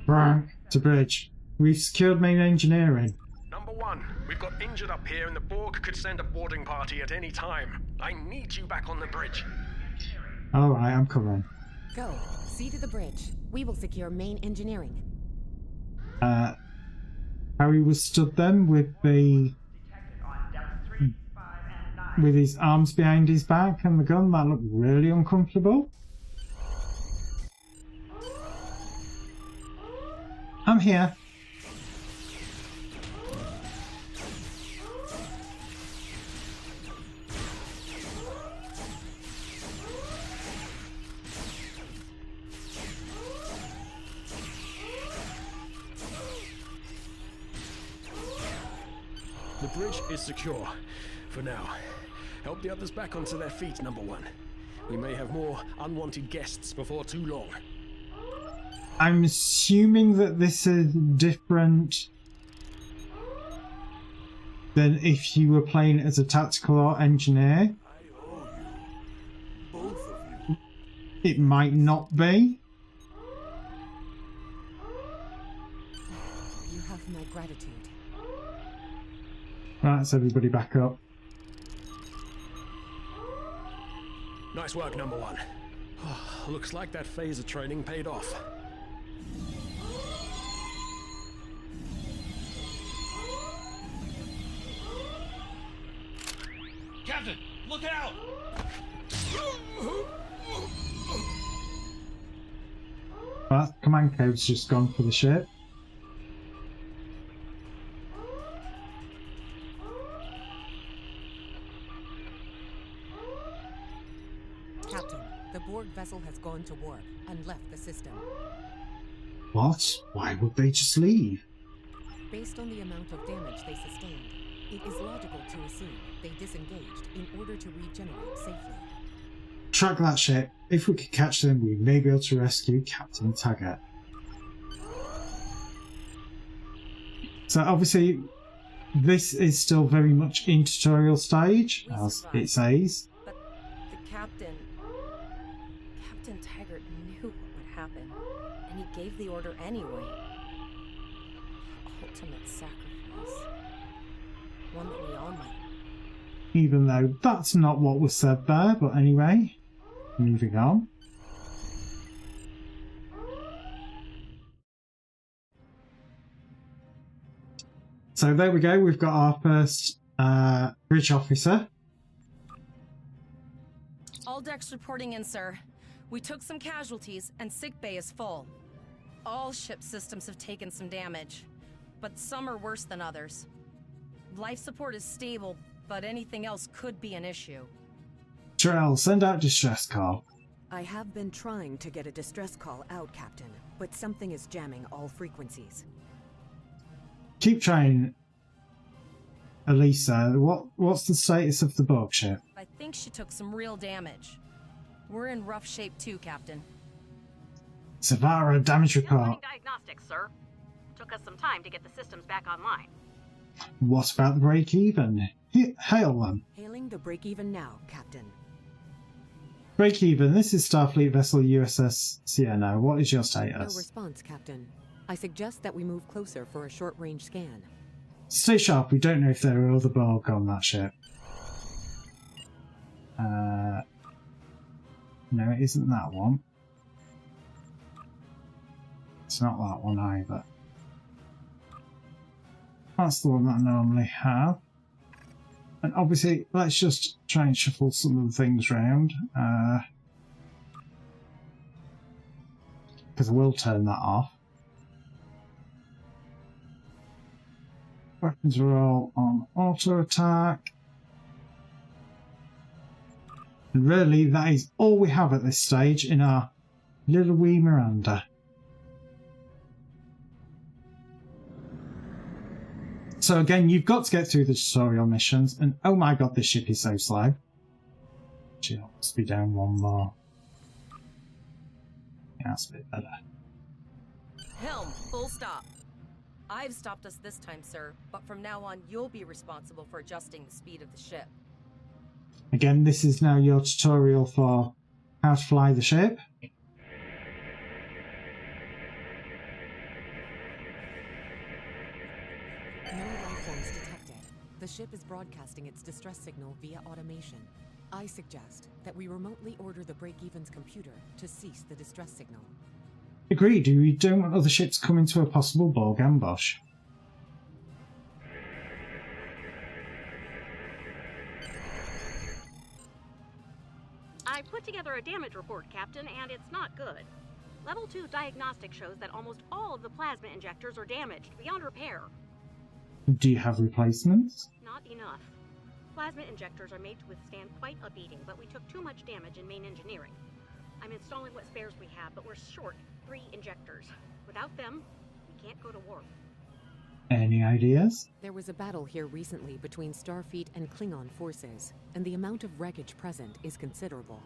A: Right, to bridge. We've secured main engineering.
L: Number 1, we've got injured up here and the Borg could send a boarding party at any time. I need you back on the bridge.
A: Alright, I'm covering.
J: Go. See to the bridge. We will secure main engineering.
A: Harry was stood then with the... with his arms behind his back and the gun. That looked really uncomfortable. I'm here.
L: The bridge is secure, for now. Help the others back onto their feet, Number 1. We may have more unwanted guests before too long.
A: I'm assuming that this is different than if you were playing as a tactical or engineer.
I: Both of you.
A: It might not be.
J: You have my gratitude.
A: Right, let's everybody back up.
L: Nice work, number one. Looks like that phaser training paid off.
H: Captain, look out!
A: Well, command code's just gone for the ship.
J: Captain, the Borg vessel has gone to warp and left the system.
A: What? Why would they just leave?
J: Based on the amount of damage they sustained, it is logical to assume they disengaged in order to regenerate safely.
A: Track that ship. If we could catch them, we may be able to rescue Captain Taggart. So obviously, this is still very much in tutorial stage, as it says.
F: But the Captain Taggart knew what would happen, and he gave the order anyway. Ultimate sacrifice. One that we all might.
A: Even though that's not what was said there, but anyway, moving on. So there we go, we've got our first bridge officer.
F: All decks reporting in, sir. We took some casualties, and sickbay is full. All ship systems have taken some damage, but some are worse than others. Life support is stable, but anything else could be an issue.
A: Terrell, send out distress call.
J: I have been trying to get a distress call out, Captain, but something is jamming all frequencies.
A: Keep trying, Elisa. What's the status of the Borg ship?
F: I think she took some real damage. We're in rough shape too, Captain.
A: Savara, damage report.
Q: Diagnostics, sir. Took us some time to get the systems back online.
A: What about the break-even? Hail them.
J: Hailing the break-even now, Captain.
A: Break-even, this is Starfleet vessel USS Sienna. What is your
J: No
A: status?
J: response, Captain. I suggest that we move closer for a short-range scan.
A: Stay sharp, we don't know if there are other Borg on that ship. No, it isn't that one. It's not that one either. That's the one that I normally have. And obviously, let's just try and shuffle some of the things around. Because I will turn that off. Weapons are all on auto attack. And really, that is all we have at this stage in our little wee Miranda. So again, you've got to get through the tutorial missions, and oh my god, this ship is so slow. Actually, I'll just be down one more. Yeah, that's a bit better.
F: Helm, full stop. I've stopped us this time, sir, but from now on, you'll be responsible for adjusting the speed of the ship.
A: Again, this is now your tutorial for how to fly the ship.
J: No life forms detected. The ship is broadcasting its distress signal via automation. I suggest that we remotely order the break-even's computer to cease the distress signal.
A: Agreed, we don't want other ships coming to a possible Borg ambush.
Q: I put together a damage report, Captain, and it's not good. Level 2 diagnostic shows that almost all of the plasma injectors are damaged beyond repair.
A: Do you have replacements?
Q: Not enough. Plasma injectors are made to withstand quite a beating, but we took too much damage in main engineering. I'm installing what spares we have, but we're short 3 injectors. Without them, we can't go to war.
A: Any ideas?
J: There was a battle here recently between Starfleet and Klingon forces, and the amount of wreckage present is considerable.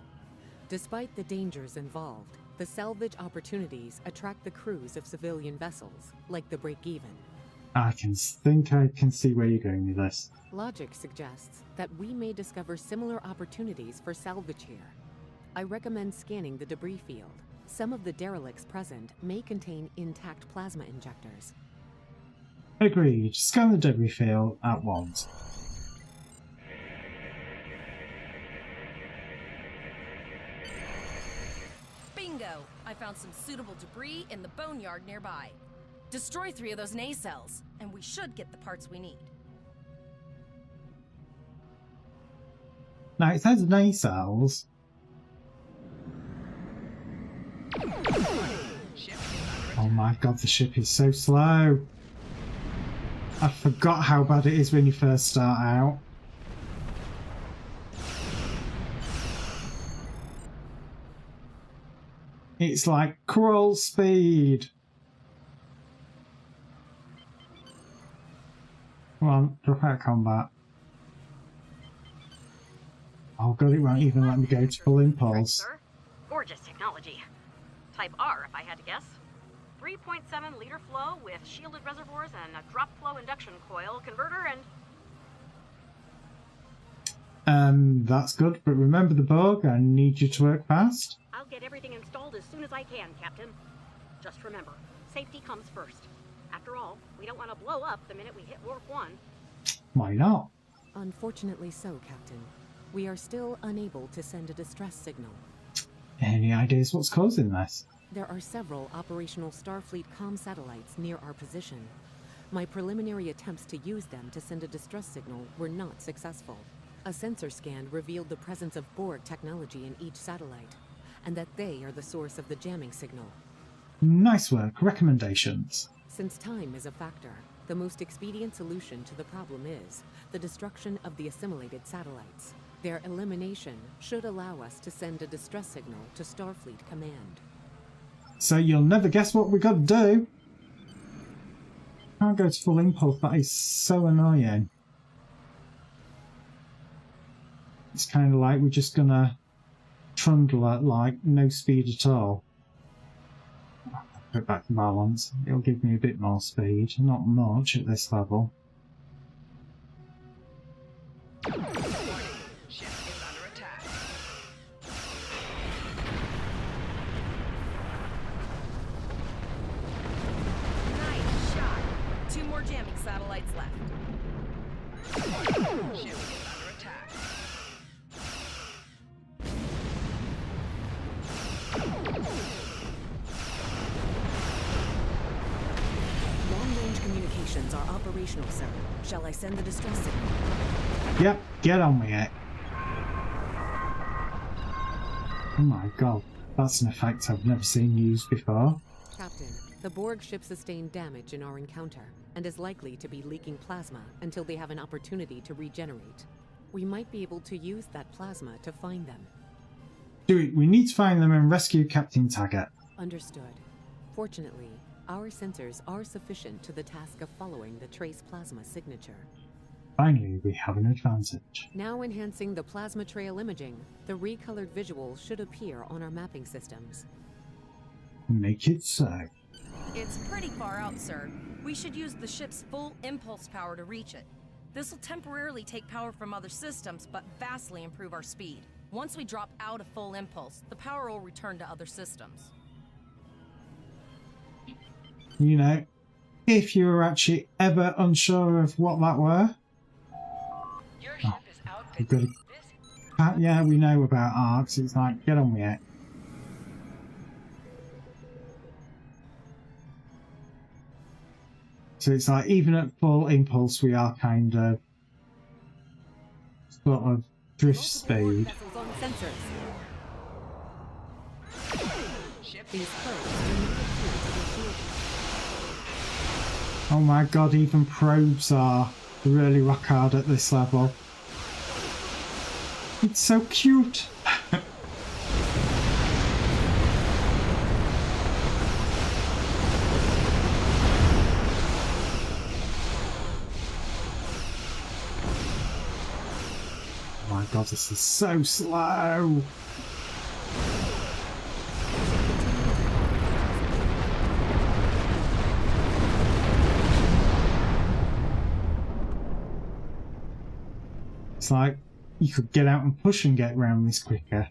J: Despite the dangers involved, the salvage opportunities attract the crews of civilian vessels, like the Break-Even.
A: I can see where you're going with this.
J: Logic suggests that we may discover similar opportunities for salvage here. I recommend scanning the debris field. Some of the derelicts present may contain intact plasma injectors.
A: Agreed. Scan the debris field at once.
F: Bingo! I found some suitable debris in the boneyard nearby. Destroy 3 of those nacelles, and we should get the parts we need.
A: Now it says nacelles. Oh my god, the ship is so slow. I forgot how bad it is when you first start out. It's like crawl speed. Come on, drop out of combat. Oh god, it won't even let me go to full impulse.
Q: Sir. Gorgeous technology. Type R, if I had to guess. 3.7 liter flow with shielded reservoirs and a drop flow induction coil converter and...
A: That's good, but remember the bug, I need you to work fast.
Q: I'll get everything installed as soon as I can, Captain. Just remember, safety comes first. After all, we don't want to blow up the minute we hit warp 1.
A: Why not?
J: Unfortunately so, Captain. We are still unable to send a distress signal.
A: Any ideas what's causing this?
J: There are several operational Starfleet comm satellites near our position. My preliminary attempts to use them to send a distress signal were not successful. A sensor scan revealed the presence of Borg technology in each satellite, and that they are the source of the jamming signal.
A: Nice work. Recommendations?
J: Since time is a factor, the most expedient solution to the problem is the destruction of the assimilated satellites. Their elimination should allow us to send a distress signal to Starfleet Command.
A: So you'll never guess what we got to do. Can't go to full impulse, that is so annoying. It's kind of like we're just gonna trundle at like no speed at all. Put back to balance. It'll give me a bit more speed, not much at this level.
J: Are operational, sir. Shall I send the distress signal?
A: Yep, get on with it. Oh my god, that's an effect I've never seen used before.
J: Captain, the Borg ship sustained damage in our encounter and is likely to be leaking plasma until they have an opportunity to regenerate. We might be able to use that plasma to find them.
A: Do it. We need to find them and rescue Captain Taggart.
J: Understood. Fortunately, our sensors are sufficient to the task of following the trace plasma signature.
A: Finally, we have an advantage.
J: Now enhancing the plasma trail imaging, the recolored visuals should appear on our mapping systems.
A: Make it so.
F: It's pretty far out, sir. We should use the ship's full impulse power to reach it. This will temporarily take power from other systems, but vastly improve our speed. Once we drop out of full impulse, the power will return to other systems.
A: You know, if you were actually ever unsure of what that were...
D: Your ship is
A: we've got to... Yeah, we know about arcs. It's like, get on with it. So it's like, even at full impulse, we are kind of... sort of drift speed. Oh my god, even probes are really rock hard at this level. It's so cute! Oh my god, this is so slow! It's like you could get out and push and get around this quicker.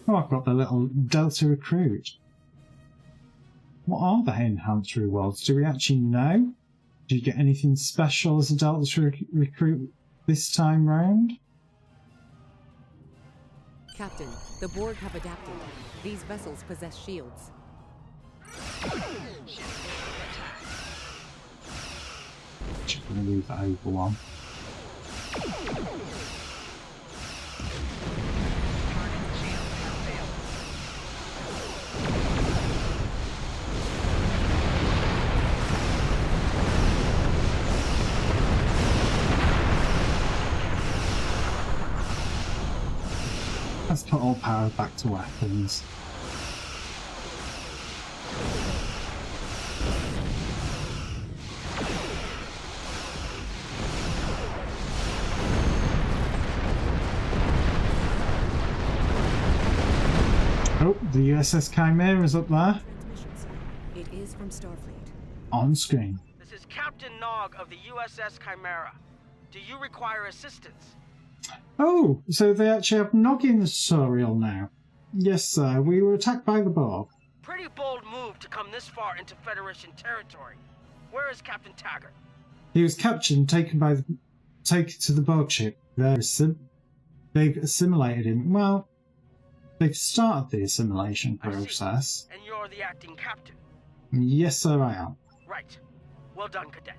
A: Oh, I've got the little Delta Recruit. What are the enhanced rewards? Do we actually know? Do you get anything special as a Delta Recruit this time round?
J: Captain, the Borg have adapted. These vessels possess shields.
A: Just going to leave that over one. Let's put all power back to weapons. Oh, the USS Chimera's up there.
J: It is from Starfleet.
A: On screen.
R: This is Captain Nog of the USS Chimera. Do you require assistance?
A: Oh, so they actually have Noggin tutorial now. Yes, sir. We were attacked by the Borg.
R: Pretty bold move to come this far into Federation territory. Where is Captain Taggart?
A: He was captured and taken to the Borg ship. They've assimilated him. Well, they've started the assimilation process.
R: And you're the acting captain?
A: Yes, sir, I am.
R: Right. Well done, Cadet.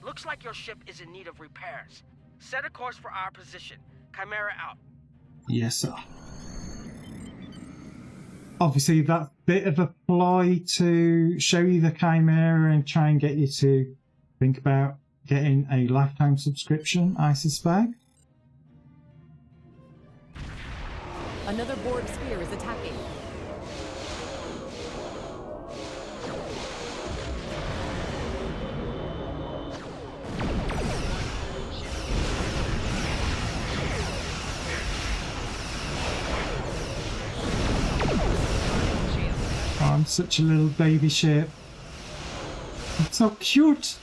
R: Looks like your ship is in need of repairs. Set a course for our position. Chimera out.
A: Yes, sir. Obviously, that bit of a ploy to show you the Chimera and try and get you to think about getting a lifetime subscription, I suspect.
J: Another Borg sphere is attacking.
A: Oh, I'm such a little baby ship. It's so cute.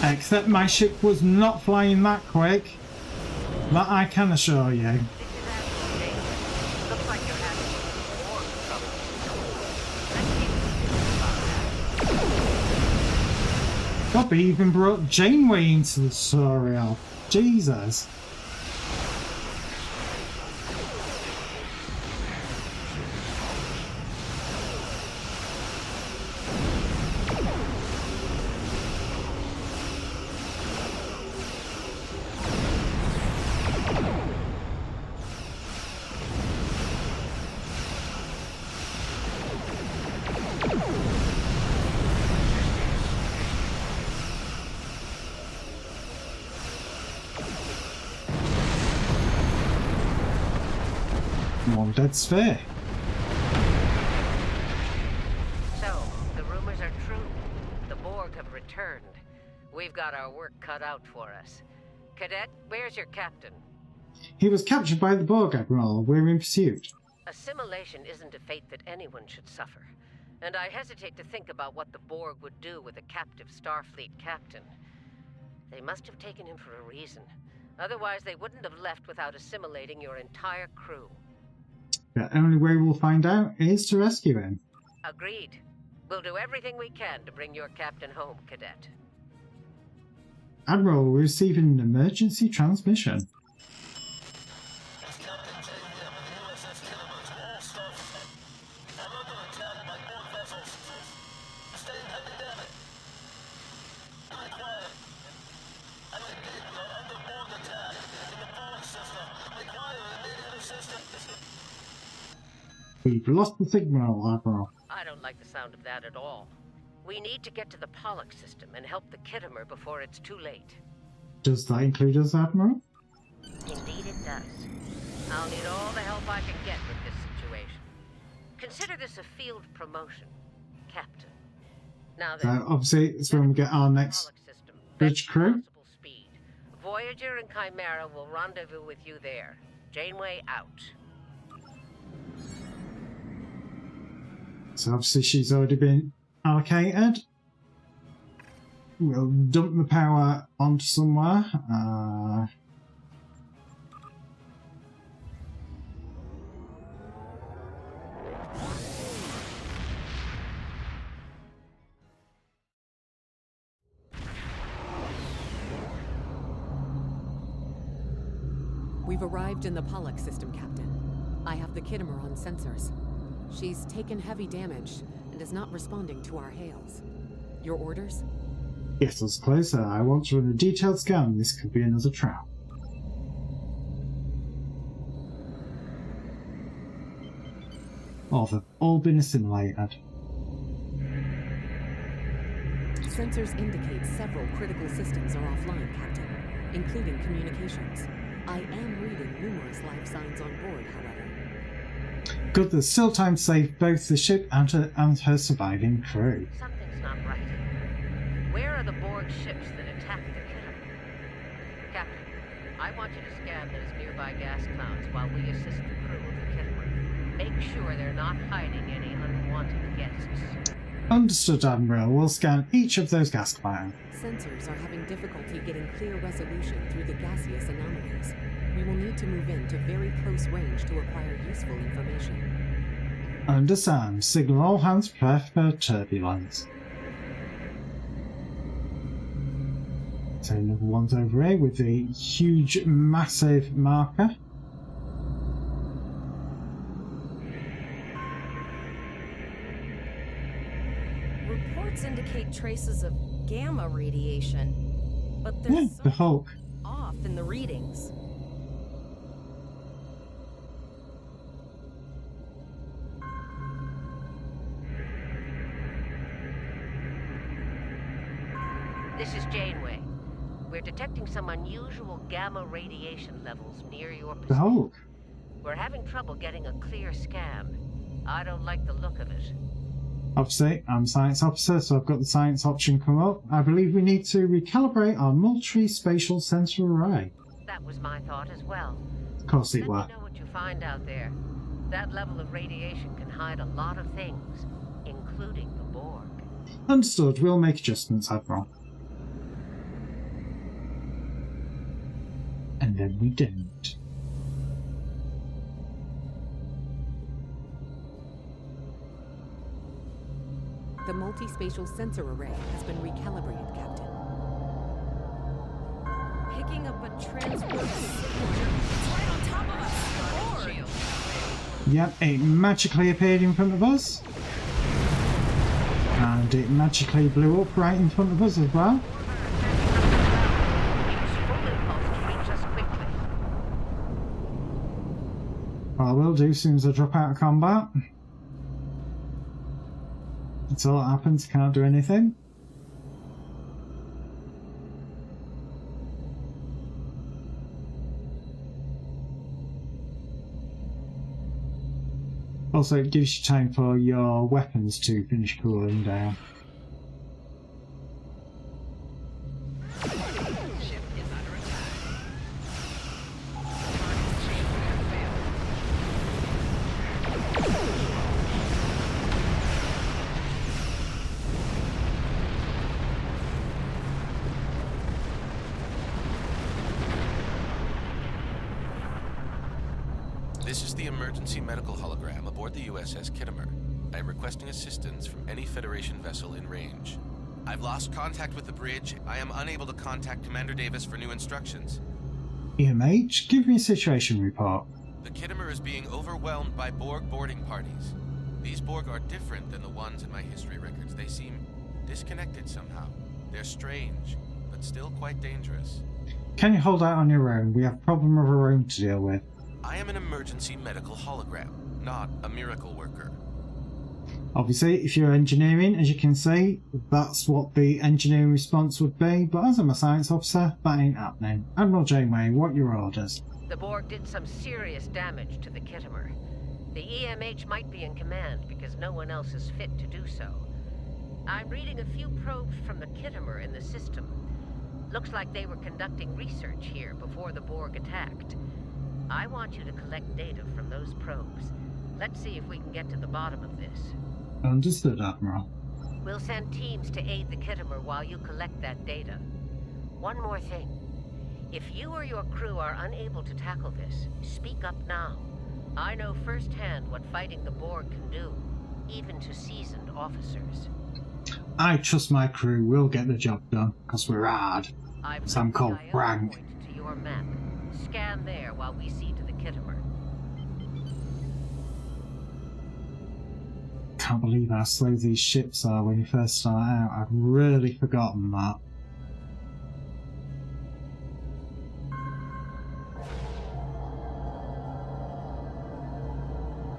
A: Except my ship was not flying that quick. That I can assure you. God, they even brought Janeway into the tutorial. Jesus. One dead sphere.
S: So, the rumors are true. The Borg have returned. We've got our work cut out for us. Cadet, where's your captain?
A: He was captured by the Borg, Admiral. We're in pursuit.
S: Assimilation isn't a fate that anyone should suffer. And I hesitate to think about what the Borg would do with a captive Starfleet captain. They must have taken him for a reason. Otherwise, they wouldn't have left without assimilating your entire crew.
A: The only way we'll find out is to rescue him.
S: Agreed. We'll do everything we can to bring your captain home, Cadet.
A: Admiral, we're receiving an emergency transmission. We've lost the signal, Admiral.
S: I don't like the sound of that at all. We need to get to the Pollock system and help the Kittimer before it's too late.
A: Does that include us, Admiral?
S: Indeed it does. I'll need all the help I can get with this situation. Consider this a field promotion, Captain. Now then,
A: obviously, it's when we get our next bridge crew.
S: speed. Voyager and Chimera will rendezvous with you there. Janeway out.
A: So obviously she's already been allocated. We'll dump the power onto somewhere.
J: We've arrived in the Pollux system, Captain. I have the Kittimer on sensors. She's taken heavy damage and is not responding to our hails. Your orders?
A: Get us closer. I want to run a detailed scan. This could be another trap. Oh, they've all been assimilated.
J: Sensors indicate several critical systems are offline, Captain, including communications. I am reading numerous life signs on board, however.
A: Good, there's still time to save both the ship and her surviving crew.
S: Something's not right. Where are the Borg ships that attacked the Kittimer? Captain, I want you to scan those nearby gas clouds while we assist the crew of the Kittimer. Make sure they're not hiding any unwanted guests.
A: Understood, Admiral. We'll scan each of those gas clouds.
J: Sensors are having difficulty getting clear resolution through the gaseous anomalies. We will need to move in to very close range to acquire useful information.
A: Understand. Signal all hands prepare for turbulence. So another one's over here with the huge, massive marker.
F: Reports indicate traces of gamma radiation, but there's
A: the Hulk.
F: Off in the readings.
S: This is Janeway. We're detecting some unusual gamma radiation levels near your
A: The
S: position.
A: Hulk.
S: We're having trouble getting a clear scan. I don't like the look of it.
A: Obviously, I'm a science officer, so I've got the science option come up. I believe we need to recalibrate our multi-spatial sensor array.
S: That was my thought as well.
A: Of course it
S: Let
A: were.
S: me know what you find out there. That level of radiation can hide a lot of things, including the Borg.
A: Understood. We'll make adjustments, Admiral. And then we didn't.
J: The multi-spatial sensor array has been recalibrated, Captain.
F: Picking up a transport signature. It's right on top of us. Borg.
A: Yep, it magically appeared in front of us. And it magically blew up right in front of us as well. Well, I will do as soon as I drop out of combat. That's all that happens, can't do anything. Also, it gives you time for your weapons to finish cooling down.
T: This is the emergency medical hologram aboard the USS Kittimer. I am requesting assistance from any Federation vessel in range. I've lost contact with the bridge. I am unable to contact Commander Davis for new instructions.
A: EMH, give me a situation report.
T: The Kittimer is being overwhelmed by Borg boarding parties. These Borg are different than the ones in my history records. They seem disconnected somehow. They're strange, but still quite dangerous.
A: Can you hold out on your own? We have a problem of our own to deal with.
T: I am an emergency medical hologram, not a miracle worker.
A: Obviously, if you're engineering, as you can see, that's what the engineering response would be, but as I'm a science officer, that ain't happening. Admiral Janeway, what are your orders?
S: The Borg did some serious damage to the Kittimer. The EMH might be in command because no one else is fit to do so. I'm reading a few probes from the Kittimer in the system. Looks like they were conducting research here before the Borg attacked. I want you to collect data from those probes. Let's see if we can get to the bottom of this.
A: Understood, Admiral.
S: We'll send teams to aid the Kittimer while you collect that data. One more thing. If you or your crew are unable to tackle this, speak up now. I know firsthand what fighting the Borg can do, even to seasoned officers.
A: I trust my crew will get the job done, because we're hard. Some called rank.
S: To your map. Scan there while we see to the Kittimer.
A: Can't believe how slow these ships are when you first start out. I've really forgotten that.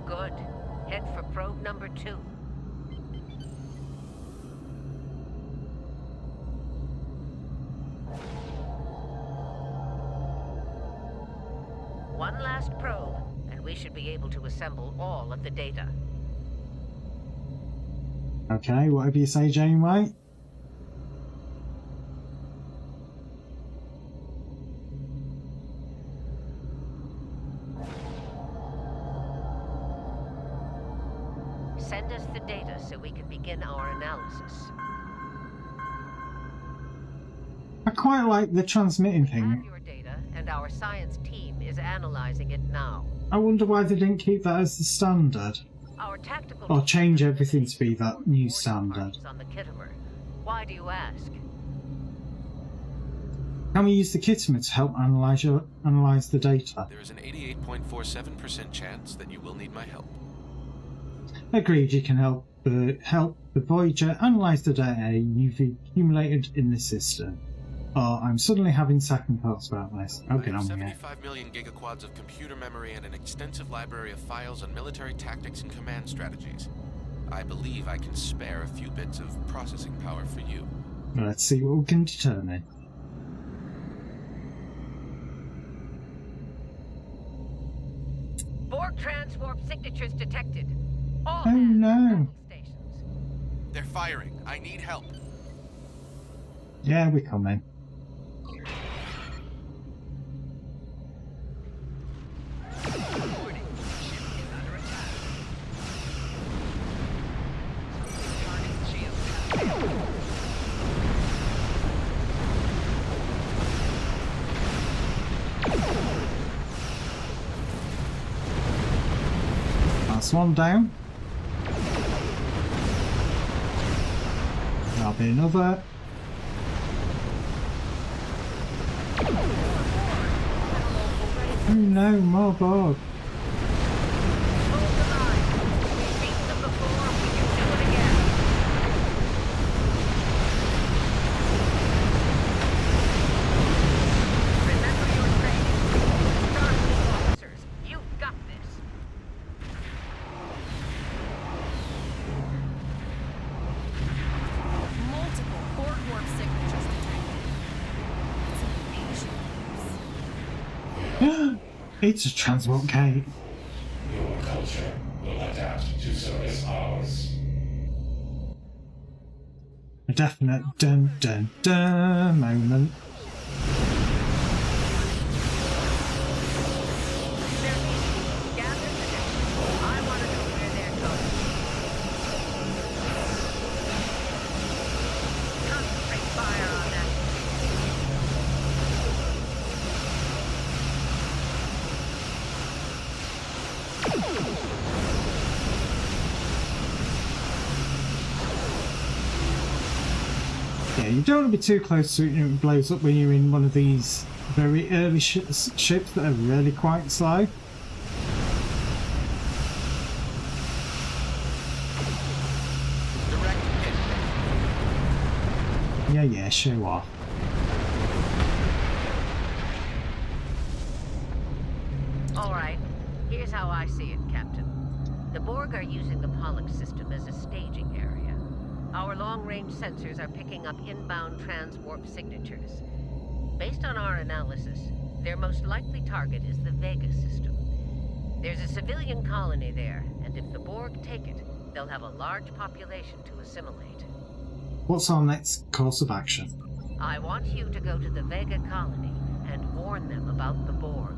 S: Good. Head for probe number 2. One last probe, and we should be able to assemble all of the data.
A: Okay, whatever you say, Janeway.
S: Send us the data so we can begin our analysis.
A: I quite like the transmitting thing.
S: Your data, and our science team is analyzing it now.
A: I wonder why they didn't keep that as the standard.
S: Our tactical
A: Or change everything to be that new standard.
S: on the Kittimer. Why do you ask?
A: Can we use the Kittimer to help analyze the data?
T: There is an 88.47% chance that you will need my help.
A: Agreed, you can help the Voyager analyze the data you've accumulated in the system. Oh, I'm suddenly having second thoughts about this. I'll get on with it.
T: 75 million gigaquads of computer memory and an extensive library of files on military tactics and command strategies. I believe I can spare a few bits of processing power for you.
A: Let's see what we can determine.
S: Borg transwarp signatures detected. All
A: Oh no!
S: stations.
T: They're firing. I need help.
A: Yeah, we're coming. That's one down. That'll be another. Oh no, more Borg. It's a transport gate.
U: Your culture will adapt to service ours.
A: A definite dun dun dun moment. Yeah, you don't want to be too close to it, it blows up when you're in one of these very early ships that are really quite slow. Yeah, show off.
S: Alright, here's how I see it, Captain. The Borg are using the Pollock system as a staging area. Our long-range sensors are picking up inbound transwarp signatures. Based on our analysis, their most likely target is the Vega system. There's a civilian colony there, and if the Borg take it, they'll have a large population to assimilate.
A: What's our next course of action?
S: I want you to go to the Vega colony and warn them about the Borg.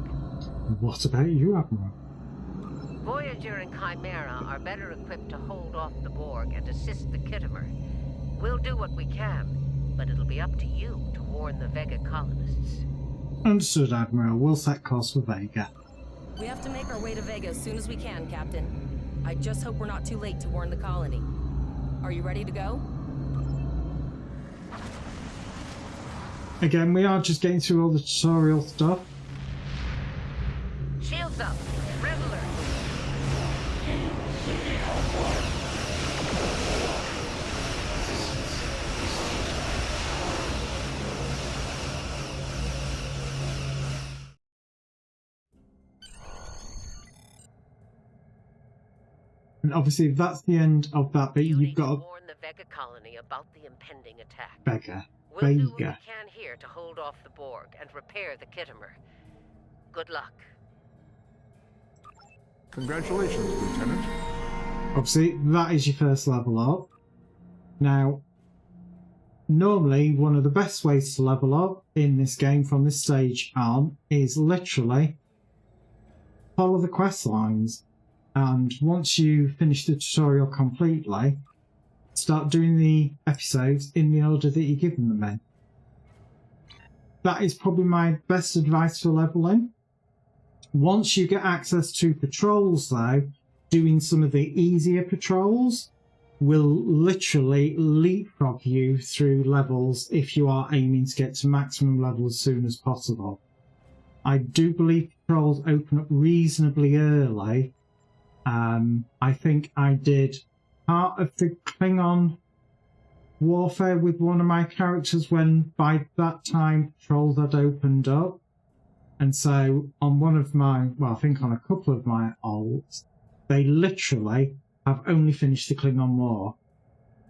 A: What about you, Admiral?
S: Voyager and Chimera are better equipped to hold off the Borg and assist the Kittimer. We'll do what we can, but it'll be up to you to warn the Vega colonists.
A: Understood, Admiral. We'll set course for Vega.
F: We have to make our way to Vega as soon as we can, Captain. I just hope we're not too late to warn the colony. Are you ready to go?
A: Again, we are just getting through all the tutorial stuff.
S: Shields up! Red alert!
A: And obviously, if that's the end of that bit, you've got to
S: warn the Vega colony about the impending attack.
A: Vega.
S: We'll do what we can here to hold off the Borg and repair the Kittimer. Good luck.
C: Congratulations, Lieutenant.
A: Obviously, that is your first level up. Now, normally, one of the best ways to level up in this game from this stage on is literally follow the quest lines. And once you finish the tutorial completely, start doing the episodes in the order that you're given them in. That is probably my best advice for leveling. Once you get access to patrols though, doing some of the easier patrols will literally leapfrog you through levels if you are aiming to get to maximum level as soon as possible. I do believe patrols open up reasonably early. I think I did part of the Klingon warfare with one of my characters when by that time patrols had opened up. And so on one of my, well, I think on a couple of my alts, they literally have only finished the Klingon war.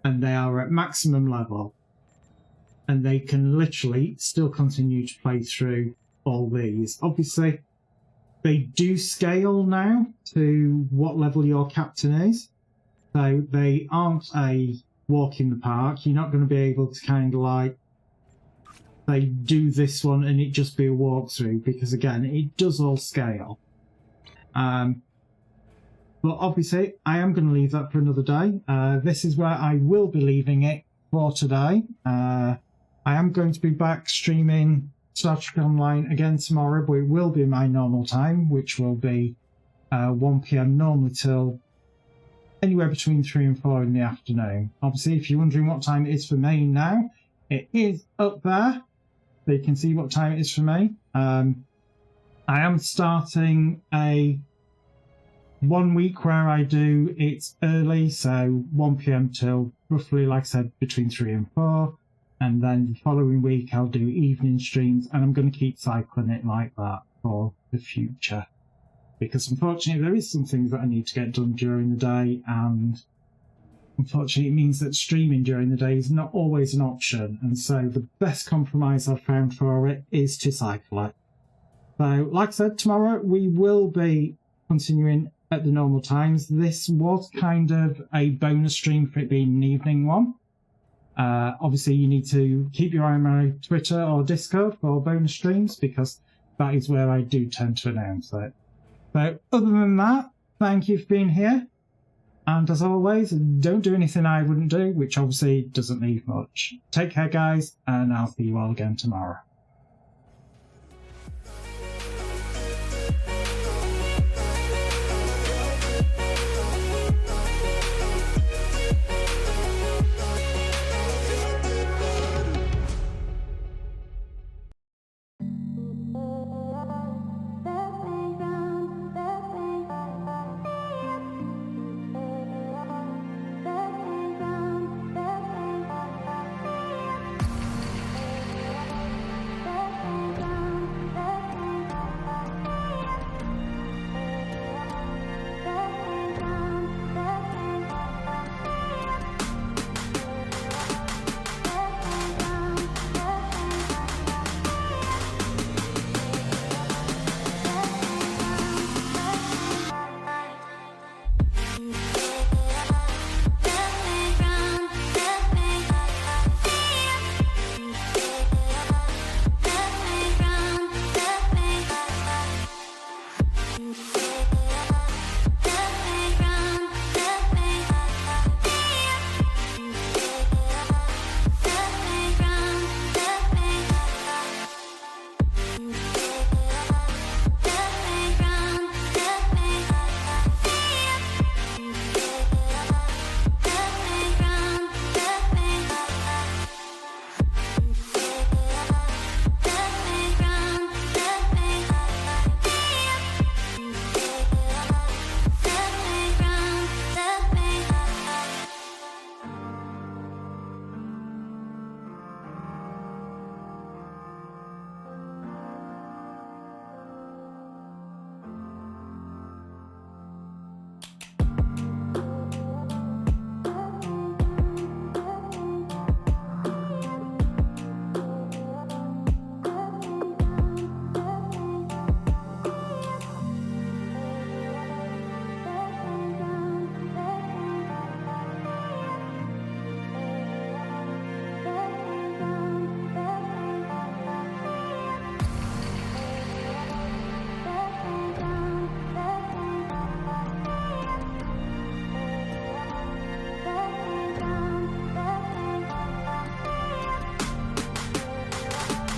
A: And they are at maximum level. And they can literally still continue to play through all these. Obviously, they do scale now to what level your captain is. So they aren't a walk in the park. You're not going to be able to kind of like, they do this one and it just be a walkthrough, because again, it does all scale. But obviously, I am going to leave that for another day. This is where I will be leaving it for today. I am going to be back streaming Star Trek Online again tomorrow, but it will be my normal time, which will be 1 PM normally till anywhere between 3 and 4 in the afternoon. Obviously, if you're wondering what time it is for me now, it is up there. So you can see what time it is for me. I am starting a 1 week where I do it early, so 1 PM till roughly, like I said, between 3 and 4. And then the following week I'll do evening streams, and I'm going to keep cycling it like that for the future. Because unfortunately there is some things that I need to get done during the day, and unfortunately it means that streaming during the day is not always an option. And so the best compromise I've found for it is to cycle it. So like I said, tomorrow we will be continuing at the normal times. This was kind of a bonus stream for it being an evening one. Obviously, you need to keep your eye on my Twitter or Discord for bonus streams, because that is where I do tend to announce it. So, other than that, thank you for being here. And as always, don't do anything I wouldn't do, which obviously doesn't leave much. Take care, guys, and I'll see you all again tomorrow.